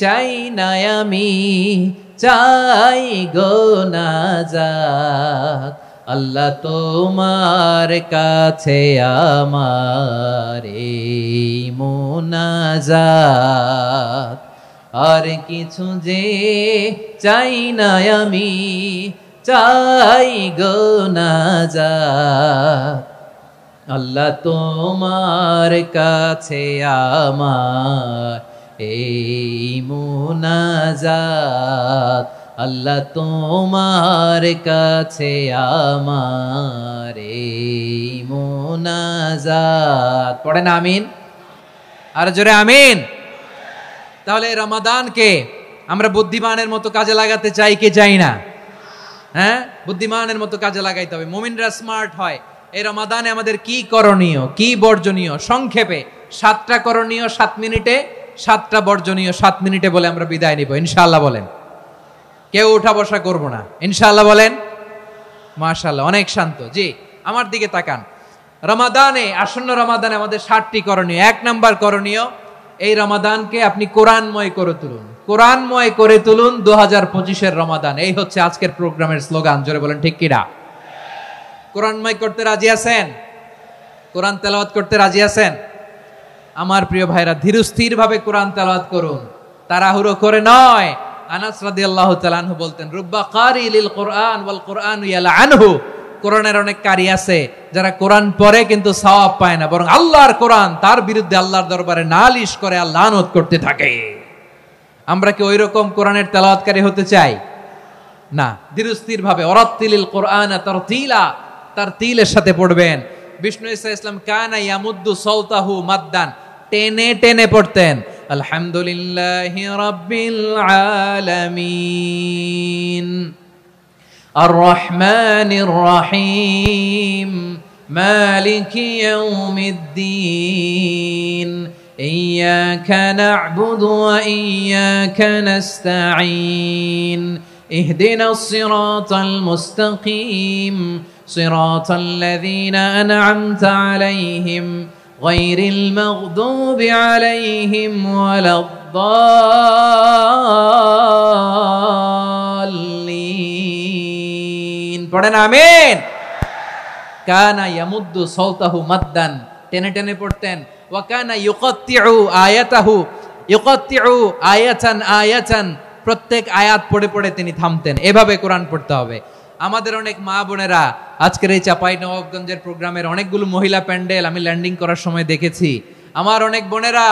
চাই না আমি, চাই গো নাজাত। আল্লাহ তোমার কাছে আমার এই মুনাজাত। আর কিছু যে চাই না আমি, চাই গো নাজাত। আল্লাহ তোমার কাছে আমার এই মুনাজাত। আল্লাহ তোমার কাছে আমার এই মুনাজাত। পড়েন আমিন, আর জোরে আমিন। তাহলে রমাদানকে আমরা বুদ্ধিমানের মতো কাজে লাগাতে চাই কি চাই না? হ্যাঁ, বুদ্ধিমানের মতো কাজে লাগাইতে হবে। মুমিনরা স্মার্ট হয়। এই রমাদানে আমাদের কি করণীয়, কি বর্জনীয়? সংক্ষেপে 7টা করণীয় 7 মিনিটে, 7টা বর্জনীয় 7 মিনিটে বলে আমরা বিদায় নিব ইনশাআল্লাহ। বলেন, কেউ উঠা বসা করব না ইনশাআল্লাহ। বলেন মাশাআল্লাহ, অনেক শান্ত। জি, আমার দিকে তাকান। রমাদানে, আসন্ন রমাদানে আমাদের 7টি করণীয়। 1 নাম্বার করণীয়, এই রমাদানকে আপনি কোরআনময় করে তুলুন। কোরআনময় করে তুলুন 2025-এর রমাদান। এই হচ্ছে আজকের প্রোগ্রামের স্লোগান। জোরে বলেন ঠিক কিনা? কোরআনময় করতে রাজি আছেন? কোরআন তেলাওয়াত করতে রাজি আছেন? আমার প্রিয় ভাইরা, ধীরস্থির ভাবে কোরআন তেলাওয়াত করুন, তাড়াহুড়ো করে নয়। আনাস রাদিয়াল্লাহু তাআলা আনহু বলতেন, রুব্বা কারি লিল কোরআন ওয়াল কোরআনু ইয়ালআনহু। কোরআনের অনেক কারি আছে যারা কোরআন পড়ে কিন্তু সওয়াব পায় না, বরং আল্লাহর কোরআন তার বিরুদ্ধে আল্লাহর দরবারে নালিশ করে আর লানত করতে থাকে। আমরা কি ওই রকম কোরআনের তেলাওয়াতকারী হতে চাই? না। ধীরস্থির ভাবে ওয়ারাত্তিলিল কোরআনা তারতিলা, তারতিলের সাথে পড়বেন। বিষ্ণু ঈসা ইসলাম কানা ইয়ামুদ্দু সাওতাহু মাদ্দান, টেনে টেনে পড়তেন। আলহামদুলিল্লাহি রাব্বিল আলামিন আর রহমানির রহিম মালিকি ইয়াউমিদ্দিন ইয়্যাকা না'বুদু ওয়া ইয়্যাকা নাস্তাঈন ইহদিনাস সিরাতাল মুস্তাকিম সিরাতাল লাযীনা আন'আমতা আলাইহিম গায়রিল মাগদুবি আলাইহিম ওয়ালাদ-দাল্লিন। পড়েন আমিন। কানা ইয়ামুদ্দু সাওতাহু মাদ্দান, টেনে টেনে পড়তেন। ওয়া কানা ইউকাত্তিউ আয়াতাহু, ইউকাত্তিউ আয়াতান আয়াতান, প্রত্যেক আয়াত পড়ে পড়ে তিনি থামতেন। এভাবে কোরআন পড়তে হবে। আমাদের অনেক মা বোনেরা আজকের এই চাঁপাইনবাবগঞ্জের প্রোগ্রামের অনেকগুলো মহিলা প্যান্ডেল আমি ল্যান্ডিং করার সময় দেখেছি। আমার অনেক বোনেরা,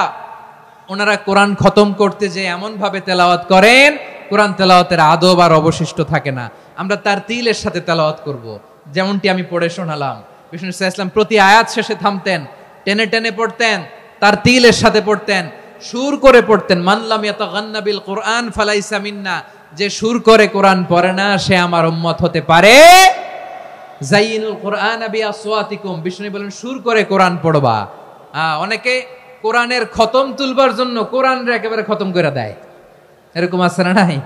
ওনারা কোরআন খতম করতে যে এমন ভাবে তেলাওয়াত করেন, কোরআন তেলাওয়াতের আদব আর অবশিষ্ট থাকে না। আমরা তারতিলের সাথে তেলাওয়াত করব, যেমনটি আমি পড়ে শোনালাম। বিষ্ণু ইসলাম প্রতি আয়াত শেষে থামতেন, টেনে টেনে পড়তেন, তারতিলের সাথে পড়তেন, সুর করে পড়তেন। মান লাম ইয়াতাগান্না বিল কোরআন ফালাইসা মিন্না, যে সুর করে কোরআন পড়ে না সে আমার উম্মত হতে পারে। যাইনুল কোরআন বিআসওয়াতিকুম, বিষ্ণু বলেন সুর করে কোরআন পড়বা। অনেকে কোরআনের খতম তুলবার জন্য কোরআনরে একেবারে খতম করে দেয়, এরকম আছে না নাই?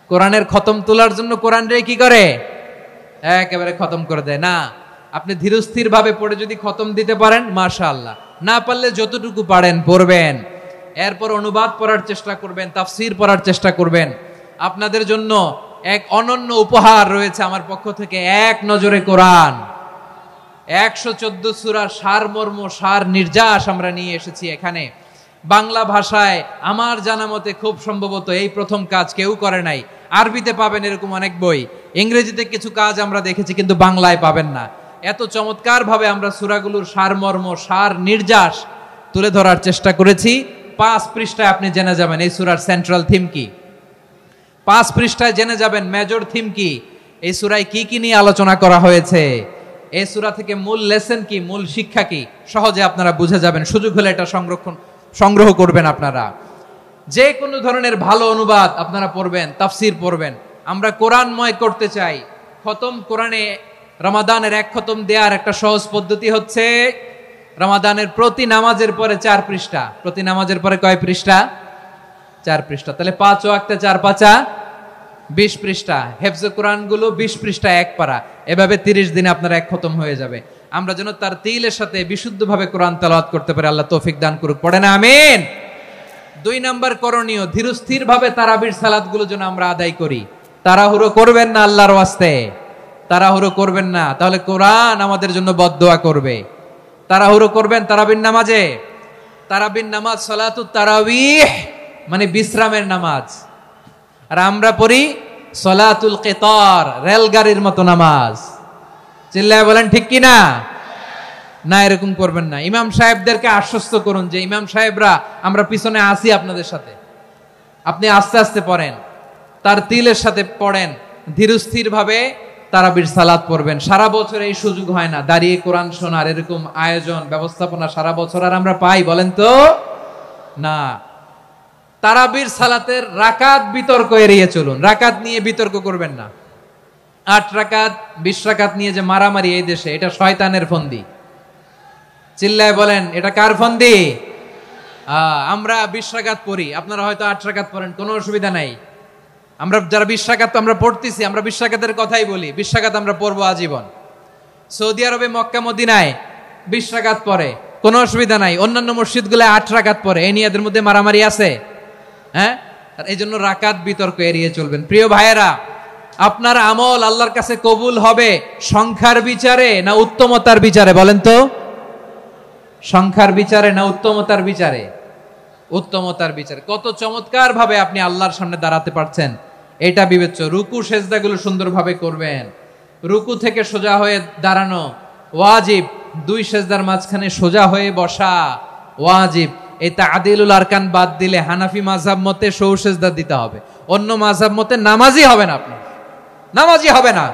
কোরআনের খতম তোলার জন্য কোরআনরে কি করে? একেবারে খতম করে দেয়। না, আপনি ধীরস্থির ভাবে পড়ে যদি খতম দিতে পারেন মাশাআল্লাহ, না পারলে যতটুকু পারেন পড়বেন। এরপর অনুবাদ পড়ার চেষ্টা করবেন, তাফসীর পড়ার চেষ্টা করবেন। আপনাদের জন্য এক অনন্য উপহার রয়েছে আমার পক্ষ থেকে, এক নজরে কোরআন। 114 সূরার সারমর্ম, সার নির্যাস আমরা নিয়ে এসেছি এখানে। বাংলা ভাষায় আমার জানা মতে খুব সম্ভবত এই প্রথম কাজ, কেউ করে নাই। আরবিতে পাবেন এরকম অনেক বই, ইংরেজিতে কিছু কাজ আমরা দেখেছি, কিন্তু বাংলায় পাবেন না। এত চমৎকার ভাবে আমরা সূরাগুলোর সারমর্ম, সার নির্যাস তুলে ধরার চেষ্টা করেছি। 5 পৃষ্ঠায় আপনি জেনে যাবেন এই সূরার সেন্ট্রাল থিম কি। 5 পৃষ্ঠায় জেনে যাবেন মেজর থিম কি, এই সূরায় কি কি নিয়ে আলোচনা করা হয়েছে, এই সূরা থেকে মূল লেসন কি, মূল শিক্ষা কি, সহজে আপনারা বুঝে যাবেন। সুযোগ হলে এটা সংগ্রহ করবেন আপনারা। যে কোনো ধরনের ভালো অনুবাদ আপনারা পড়বেন, তাফসীর পড়বেন। আমরা কোরআনময় করতে চাই। খতম কোরআনে রমাদানের 1 খতম দেওয়ার একটা সহজ পদ্ধতি হচ্ছে রমাদানের প্রতি নামাজের পরে 4 পৃষ্ঠা, প্রতি নামাজের পরে কয় পৃষ্ঠা? 4 পৃষ্ঠা। তাহলে 5 ওয়াক্তে 4 পাঁচা 20 পৃষ্ঠা। হেফজে কোরআন গুলো 20 পৃষ্ঠা এক পারা, এভাবে 30 দিনে আপনার এক খতম হয়ে যাবে। আমরা যেন তার তিলের সাথে বিশুদ্ধভাবে কোরআন তেলাওয়াত করতে পারি, আল্লাহ তৌফিক দান করুক। পড়ে না আমিন। 2 নাম্বার করণীয়, ধীরস্থির ভাবে তারাবির সালাত গুলো যেন আমরা আদায় করি। তাড়াহুড়ো করবেন না আল্লাহর ওয়াস্তে, তাড়াহুড়ো করবেন না, তাহলে কোরআন আমাদের জন্য বদদোয়া করবে। তাড়াহুড়ো করবেন তারাবির নামাজে। তারাবির নামাজ সালাতুত তারাবিহ মানে বিশ্রামের নামাজ, আর আমরা পড়ি সালাতুল কিতার, রেলগাড়ির মতো নামাজ। চিল্লায় বলেন ঠিক কি না? না, এরকম করবেন না। ইমাম সাহেবদেরকে আশ্বস্ত করুন যে ইমাম সাহেবরা আমরা পিছনে আসি আপনাদের সাথে, আপনি আস্তে আস্তে পড়েন, তার তিলের সাথে পড়েন, ধীরস্থির ভাবে তারাবির সালাত পড়বেন। সারা বছর এই সুযোগ হয় না, দাঁড়িয়ে কোরআন শোনার এরকম আয়োজন ব্যবস্থাপনা সারা বছর আর আমরা পাই বলেন তো না। তারাবির সালাতের রাকাত বিতর্ক এড়িয়ে চলুন, রাকাত নিয়ে বিতর্ক করবেন না। 8 রাকাত 20 রাকাত নিয়ে যে মারামারি এই দেশে, এটা শয়তানের ফন্দি। চিল্লায় বলেন এটা কার ফন্দি? আমরা 20 রাকাত পড়ি, আপনারা হয়তো 8 রাকাত পড়েন, কোনো অসুবিধা নাই। আমরা যারা 20 রাকাত তো আমরা পড়তেছি, আমরা 20 রাকাতের কথাই বলি, 20 রাকাত আমরা পড়বো আজীবন। সৌদি আরবে মক্কা মদিনায় 20 রাকাত পড়ে, কোনো অসুবিধা নাই। অন্যান্য মসজিদগুলো 8 রাকাত পড়ে, এই নিয়ে এদের মধ্যে মারামারি আছে? হ্যাঁ, আর এই জন্য রাকাত বিতর্ক এড়িয়ে চলবেন। প্রিয় ভাইয়েরা, আপনার আমল আল্লাহর কাছে কবুল হবে সংখ্যার বিচারে না উত্তমতার বিচারে বলেন তো? সংখ্যার বিচারে না উত্তমতার বিচারে? উত্তমতার বিচারে। কত চমৎকার ভাবে আপনি আল্লাহর সামনে দাঁড়াতে পারছেন এটা বিবেচ্য। রুকু সেজদাগুলো সুন্দরভাবে করবেন, রুকু থেকে সোজা হয়ে দাঁড়ানো ওয়াজিব, 2 সেজদার মাঝখানে সোজা হয়ে বসা ওয়াজিব। এই তাআদিলুল আরকান বাদ দিলে হানাফি মাযহাব মতে সৌ সেজদা দিতে হবে, অন্য মাযহাব মতে নামাজই হবে না, আপনি নামাজই হবে না।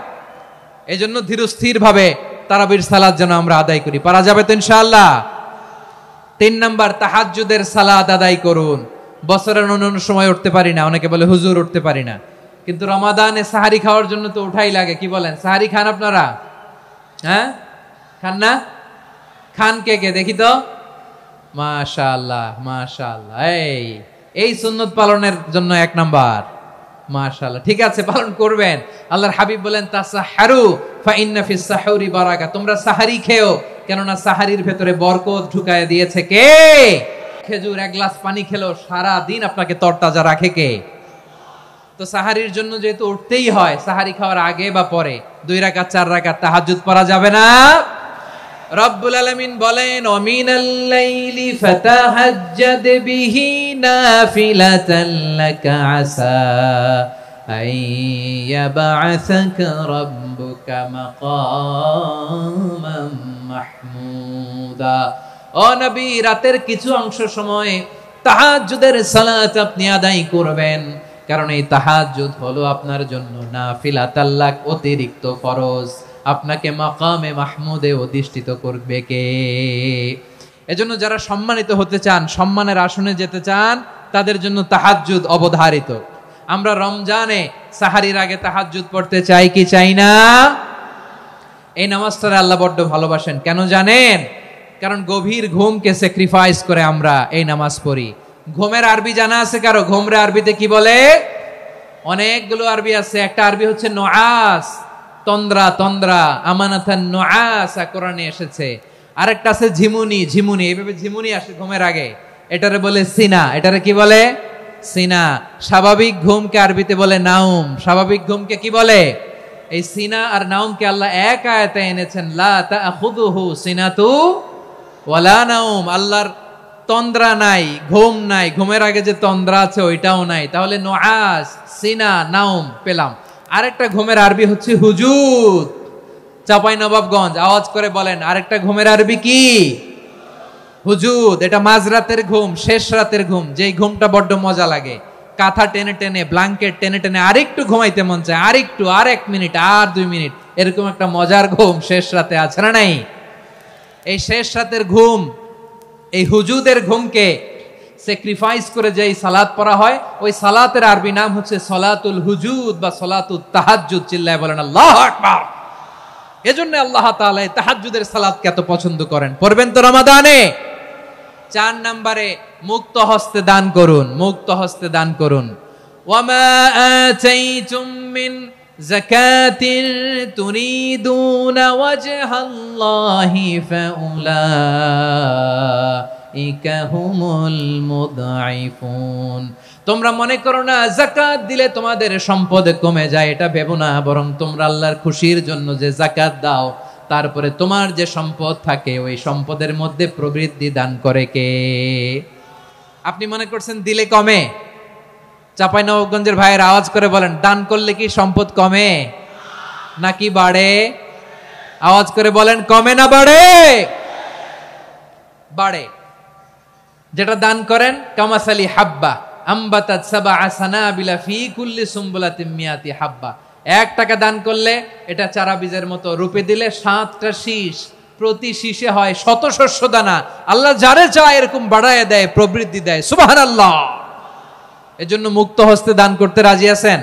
এই জন্য ধীরস্থির ভাবে তারাবির সালাত যেন আমরা আদায় করি। পারা যাবে তো ইনশাআল্লাহ? 3 নাম্বার, তাহাজ্জুদের সালাত আদায় করুন। বছরের অন্যান্য সময় উঠতে পারি না, অনেকে বলে হুজুর উঠতে পারি না, কিন্তু রমাদানে সাহারি খাওয়ার জন্য তো উঠাই লাগে। কি বলেন, সাহারি খান আপনারা? হ্যাঁ, খান না? খান কে কে দেখি তো? মাশাআল্লাহ মাশাআল্লাহ। এই সুন্নত পালনের জন্য 1 নাম্বার। মাশাআল্লাহ, ঠিক আছে, পালন করবেন। আল্লাহর হাবিব বলেন তাসাহহারু ফা ইন্না ফিস সাহুরি বারাকা, তোমরা সাহারি খেও, কেননা সাহারির ভেতরে বরকত ঢুকায় দিয়েছে কে? খেজুর 1 গ্লাস পানি খেলো সারা দিন আপনাকে তরতাজা রাখে কে? তো সাহারির জন্য যেহেতু উঠতেই হয়, সাহারি খাওয়ার আগে বা পরে 2 রাকাত 4 রাকাত তাহাজ্জুদ পড়া যাবে না? রব্বুল আলামিন বলেন ওয়ামিনাল লাইলি ফাতাহাজ্জাদ বিহি নাফিলাতান লাকা আসা আইয়াবআসাকা রাব্বুকা মাকামান মাহমুদা। ও নবী, রাতের কিছু অংশ সময় তাহাজ্জুদের সালাত আপনি আদায় করবেন, কারণ এই তাহাজ্জুদ হলো আপনার জন্য নাফিলাতাল লাক, অতিরিক্ত ফরজ। আপনাকে মাকামে মাহমুদে অধিষ্ঠিত করবে কে? এজন্য যারা সম্মানিত হতে চান, সম্মানের আসনে যেতে চান, তাদের জন্য তাহাজ্জুদ অবধারিত। আমরা রমজানে সাহারির আগে তাহাজ্জুদ পড়তে চাই কি চাই না? এই নামাজটা আল্লাহ বড্ড ভালোবাসেন, কেন জানেন? কারণ গভীর ঘুমকে স্যাক্রিফাইস করে আমরা এই নামাজ পড়ি। ঘুমের আরবি জানা আছে কারো? ঘুমরে আরবিতে কি বলে? অনেকগুলো আরবি আছে। একটা আরবি হচ্ছে নুআস, তন্দ্রা, তন্দ্রা, আমানাতান নুআসা কোরআনে এসেছে। আরেকটা আছে ঝিমুনি, ঝিমুনি, এইভাবে ঝিমুনি আসে ঘুমের আগে, এটারে বলে সিনা। এটারে কি বলে? সিনা। স্বাভাবিক ঘুমকে আরবিতে বলে নাউম। স্বাভাবিক ঘুমকে কি বলে? এই সিনা আর নাউমকে আল্লাহ এক আয়াতে এনেছেন, লা তাখুযুহু সিনাতু ওয়ালা নাউম। আল্লাহর তন্দ্রা নাই, ঘুম নাই, ঘুমের আগে যে তন্দ্রা আছে ওইটাও নাই। তাহলে নুআস, সিনা, নাউম পেলাম। আরেকটা ঘুমের আরবি হচ্ছে হুজুদ। চাঁপাইনবাবগঞ্জ আওয়াজ করে বলেন, আরেকটা ঘুমের আরবি কি? হুজুদ। এটা মাঝরাতের ঘুম, শেষ রাতের ঘুম, যেই ঘুমটা বড্ড মজা লাগে। কাঁথা টেনে টেনে, ব্ল্যাঙ্কেট টেনে টেনে আরেকটু ঘুমাইতে মন চায়, আরেকটু, আর 1 মিনিট, আর 2 মিনিট, এরকম একটা মজার ঘুম শেষ রাতে আছে না নাই? এই শেষ রাতের ঘুম, এই হুজুদের ঘুমকে স্যাক্রিফাইস করে যেই সালাত পড়া হয়, ওই সালাতের আরবি নাম হচ্ছে সালাতুল হুজুদ বা সালাতুত তাহাজ্জুদ। চিল্লায় বলেন আল্লাহু আকবার। এজন্য আল্লাহ তাআলা তাহাজ্জুদের সালাতকে এত পছন্দ করেন। পড়বেন তো রমাদানে। 4 নম্বরে মুক্ত হস্তে দান করুন, মুক্ত হস্তে দান করুন। ওয়ামা আতাইতুম মিন যাকাতিন তুরিদুনা ওয়াজহাল্লাহি ফাউলাইকা হুমুল মুদঈফুন। তোমরা মনে করো না যাকাত দিলে তোমাদের সম্পদ কমে যায়, এটা ভেবো না, বরং তোমরা আল্লাহর খুশির জন্য যে যাকাত দাও, তারপরে তোমার যে সম্পদ থাকে ওই সম্পদের মধ্যে প্রবৃদ্ধি দান করে কে? আপনি মনে করছেন দিলে কমে? চাঁপাইনবাবগঞ্জের ভাইয়ের আওয়াজ করে বলেন, দান করলে কি সম্পদ কমে নাকি বাড়ে? আওয়াজ করে বলেন, কমে না বাড়ে? বাড়ে। যেটা দান করেন কামাসালি হাব্বা আম্বাতাত সাবআ সানাবিলা ফি কুল্লি সুমবুলাতিন মিয়াতি হাব্বা। 1 টাকা দান করলে এটা চারা বীজের মতো, রূপে দিলে 7টা শীষ, প্রতি শীষে হয় 100 শস্য দানা। আল্লাহ যারে চায় এরকম বাড়ায় দেয়, প্রবৃদ্ধি দেয়। সুবহানাল্লাহ। এজন্য মুক্ত হস্তে দান করতে রাজি আছেন?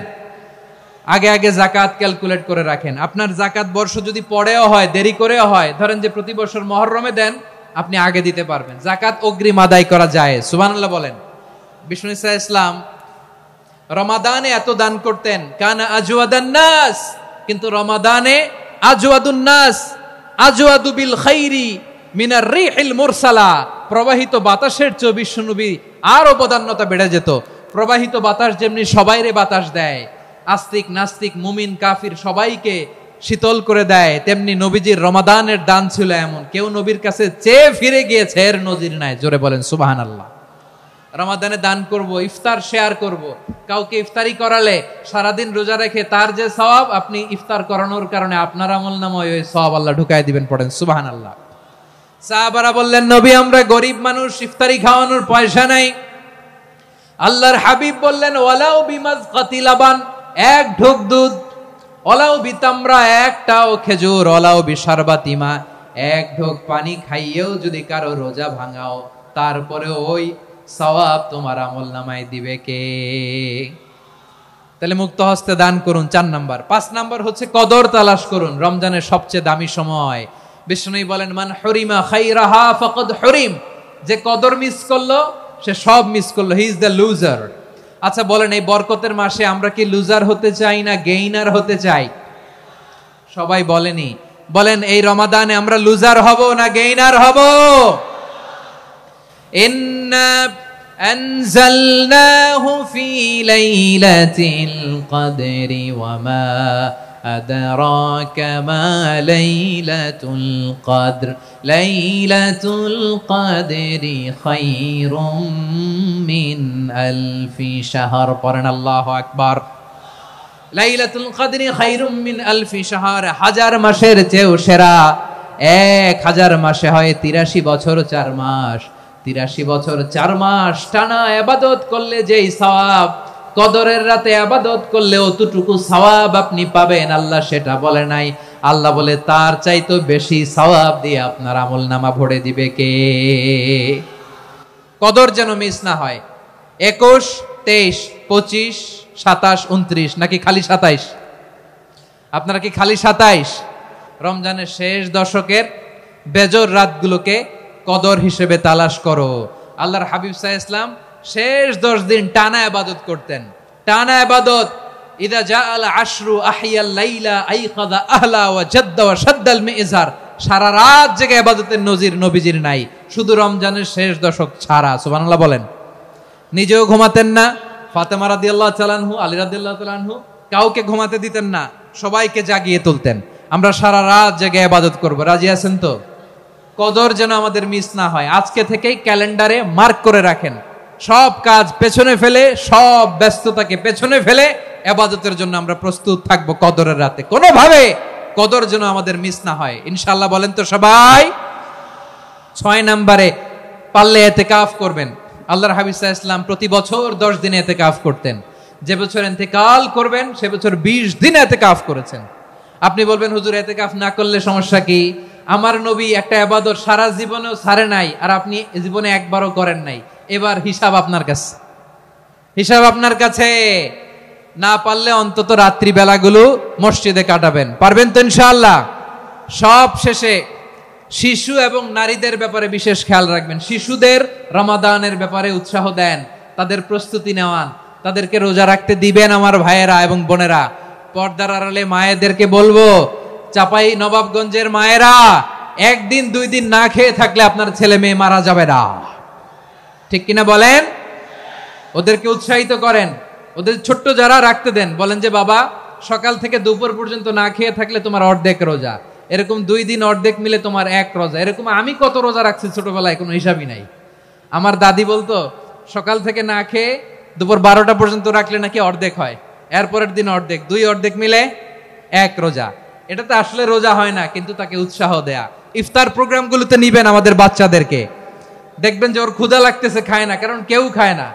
আগে আগে যাকাত ক্যালকুলেট করে রাখেন। আপনার যাকাত বর্ষ যদি পরেও হয়, দেরি করেও হয়, ধরেন যে প্রতি বছর মুহররমে দেন, আপনি আগে দিতে পারবেন। যাকাত অগ্রিম আদায় করা যায়। সুবহানাল্লাহ বলেন। বিষ্ণু ইসা ইসলাম রমাদানে এত দান করতেন, কানা আজওয়াদান নাস, কিন্তু রমাদানে আজওয়াদুন নাস আজওয়াদু বিল খাইরি মিনার রিহিল মুরসালা। প্রবাহিত বাতাসের চেয়ে বিশ্বনবী আরো বদান্যতা বেড়ে যেত। প্রবাহিত বাতাস যেমনি সবাইরে বাতাস দেয়, আস্তিক নাস্তিক মুমিন কাফির সবাইকে শীতল করে দেয়, তেমনি নবীজির রমাদানের দান ছিল এমন, কেউ নবীর কাছে চেয়ে ফিরে গিয়েছে এর নজির নাই। জোরে বলেন সুবহানাল্লাহ। রমাদানে দান করব, ইফতার শেয়ার করব। কাউকে ইফতারি করালে সারাদিন রোজা রেখে তার যে সওয়াব, আপনি ইফতার করানোর কারণে আপনার আমলনামায় ওই সওয়াব আল্লাহ ঢুকায় দিবেন। পড়েন সুবহানাল্লাহ। সাহাবারা বললেন, নবী আমরা গরিব মানুষ, ইফতারি খাওয়ানোর পয়সা নাই। আল্লাহর হাবিব বললেন, ওয়ালাউ বিমাজকাতি লাবান, 1 ঢোক দুধ, ওয়ালাউ বিতামরা, 1টাও খেজুর, ওয়ালাউ বিশারবাতিমা, 1 ঢোক পানি খাইয়েও যদি কারো রোজা ভাঙাও, তারপরে ওই সওয়াব তোমার আমলনামায় দিবে কে? তাহলে মুক্ত হস্তে দান করুন 4 নাম্বার। 5 নাম্বার হচ্ছে কদর তালাশ করুন। রমজানের সবচেয়ে দামি সময়। বিষ্ণু বলেন, মান হুরিমা খাইরাহা ফাকাদ হুরিম, যে কদর মিস করলো সে সব মিস করলো, হি ইজ দ্য লুজার। আচ্ছা বলেন, এই বরকতের মাসে আমরা কি লুজার হতে চাই না গেইনার হতে চাই? সবাই বলেনি। বলেন, এই রমাদানে আমরা লুজার হব না গেইনার হব? ইন্না আনজালনাহু ফি লাইলাতিল কদরি ওয়া মা আদরাকা মা লাইলাতুল কদর লাইলাতুল কদরি খায়রুম মিন আলফি শাহর। পড়েন আল্লাহু আকবার। লাইলাতুল কদরি খায়রুম মিন আলফি শাহর, 1000 মাসের চেয়েও সেরা। 1000 মাসে হয় 83 বছর 4 মাস। 83 বছর 4 মাস টানা ইবাদত করলে যেই সওয়াব, কদরের রাতে ইবাদত করলে অতটুকু সওয়াব আপনি পাবেন, আল্লাহ সেটা বলে নাই। আল্লাহ বলে তার চাইতে বেশি সওয়াব দিয়ে আপনার আমলনামা ভরে দিবে কে? কদর যেন মিস না হয়। 21, 23, 25, 27, 29 নাকি খালি 27? আপনারা কি খালি 27? রমজানের শেষ দশকের বেজর রাতগুলোকে কদর হিসেবে তালাশ করো। আল্লাহর হাবিব সাল্লাল্লাহু আলাইহি ওয়াসাল্লাম শেষ 10 দিন টানা ইবাদত করতেন, টানা ইবাদত। ইদা জাআল আশরু আহিয়াল লাইলা আইকাযা আহলা ওয়া জাদ্দা ওয়া শাদ্দাল মিজার। সারা রাত জেগে ইবাদতের নজির নবীজির নাই, শুধু রমজানের শেষ দশক ছাড়া। সুবহানাল্লাহ বলেন। নিজেও ঘুমাতেন না। ফাতেমা রাদিয়াল্লাহু তাআলা আনহু, আলী রাদিয়াল্লাহু তাআলা আনহু কাউকে ঘুমাতে দিতেন না, সবাইকে জাগিয়ে তুলতেন। আমরা সারা রাত জেগে ইবাদত করব। রাজি আছেন তো? কদর যেন আমাদের মিস না হয়। আজকে থেকেই ক্যালেন্ডারে মার্ক করে রাখেন। সব কাজ পেছনে ফেলে, সব ব্যস্ততাকে পেছনে ফেলে ইবাদতের জন্য আমরা প্রস্তুত থাকবো কদরের রাতে। কোনোভাবে কদর যেন আমাদের মিস না হয়, ইনশাআল্লাহ। বলেন তো সবাই। 6 নম্বরে পারলে ইতিকাফ করবেন। আল্লাহর হাবিব সাল্লাল্লাহু আলাইহি ওয়াসাল্লাম প্রতি বছর 10 দিন ইতিকাফ করতেন। যে বছর ইন্তেকাল করবেন সে বছর 20 দিন ইতিকাফ করেছেন। আপনি বলবেন, হুজুর ইতিকাফ না করলে সমস্যা কি? আমার নবী একটা ইবাদত সারা জীবনেও ছাড়ে নাই, আর আপনি জীবনে একবারও করেন নাই। এবার হিসাব আপনার কাছে, হিসাব আপনার কাছে। না পারলে অন্তত রাত্রি বেলাগুলো মসজিদে কাটাবেন। পারবেন তো ইনশাআল্লাহ? সব শেষে শিশু এবং নারীদের ব্যাপারে বিশেষ খেয়াল রাখবেন। শিশুদের রমাদানের ব্যাপারে উৎসাহ দেন, তাদের প্রস্তুতি নেওয়ান, তাদেরকে রোজা রাখতে দিবেন। আমার ভাইয়েরা এবং বোনেরা, পর্দার আড়ালে মায়েদেরকে বলবো, চাপাই নবাবগঞ্জের মায়েরা, একদিন 2 দিন না খেয়ে থাকলে আপনার ছেলে মেয়ে মারা যাবে না। ঠিক কিনা বলেন? ওদেরকে উৎসাহিত করেন, ওদের ছোট্ট যারা রাখতে দেন, বলেন যে বাবা সকাল থেকে দুপুর পর্যন্ত না খেয়ে থাকলে তোমার অর্ধেক রোজা, এরকম 2 দিন অর্ধেক মিলে তোমার 1 রোজা। এরকম আমি কত রোজা রাখছি ছোটবেলায় কোনো হিসাবই নাই। আমার দাদি বলতো সকাল থেকে না খেয়ে দুপুর 12টা পর্যন্ত রাখলে নাকি অর্ধেক হয়, এরপরের দিন অর্ধেক, 2 অর্ধেক মিলে 1 রোজা। এটা তো আসলে রোজা হয় না, কিন্তু তাকে উৎসাহ দেয়া। ইফতার প্রোগ্রামগুলোতে নিবেন আমাদের বাচ্চাদেরকে, দেখবেন যে ওর ক্ষুধা লাগতেছে, খায় না, কারণ কেউ খায় না।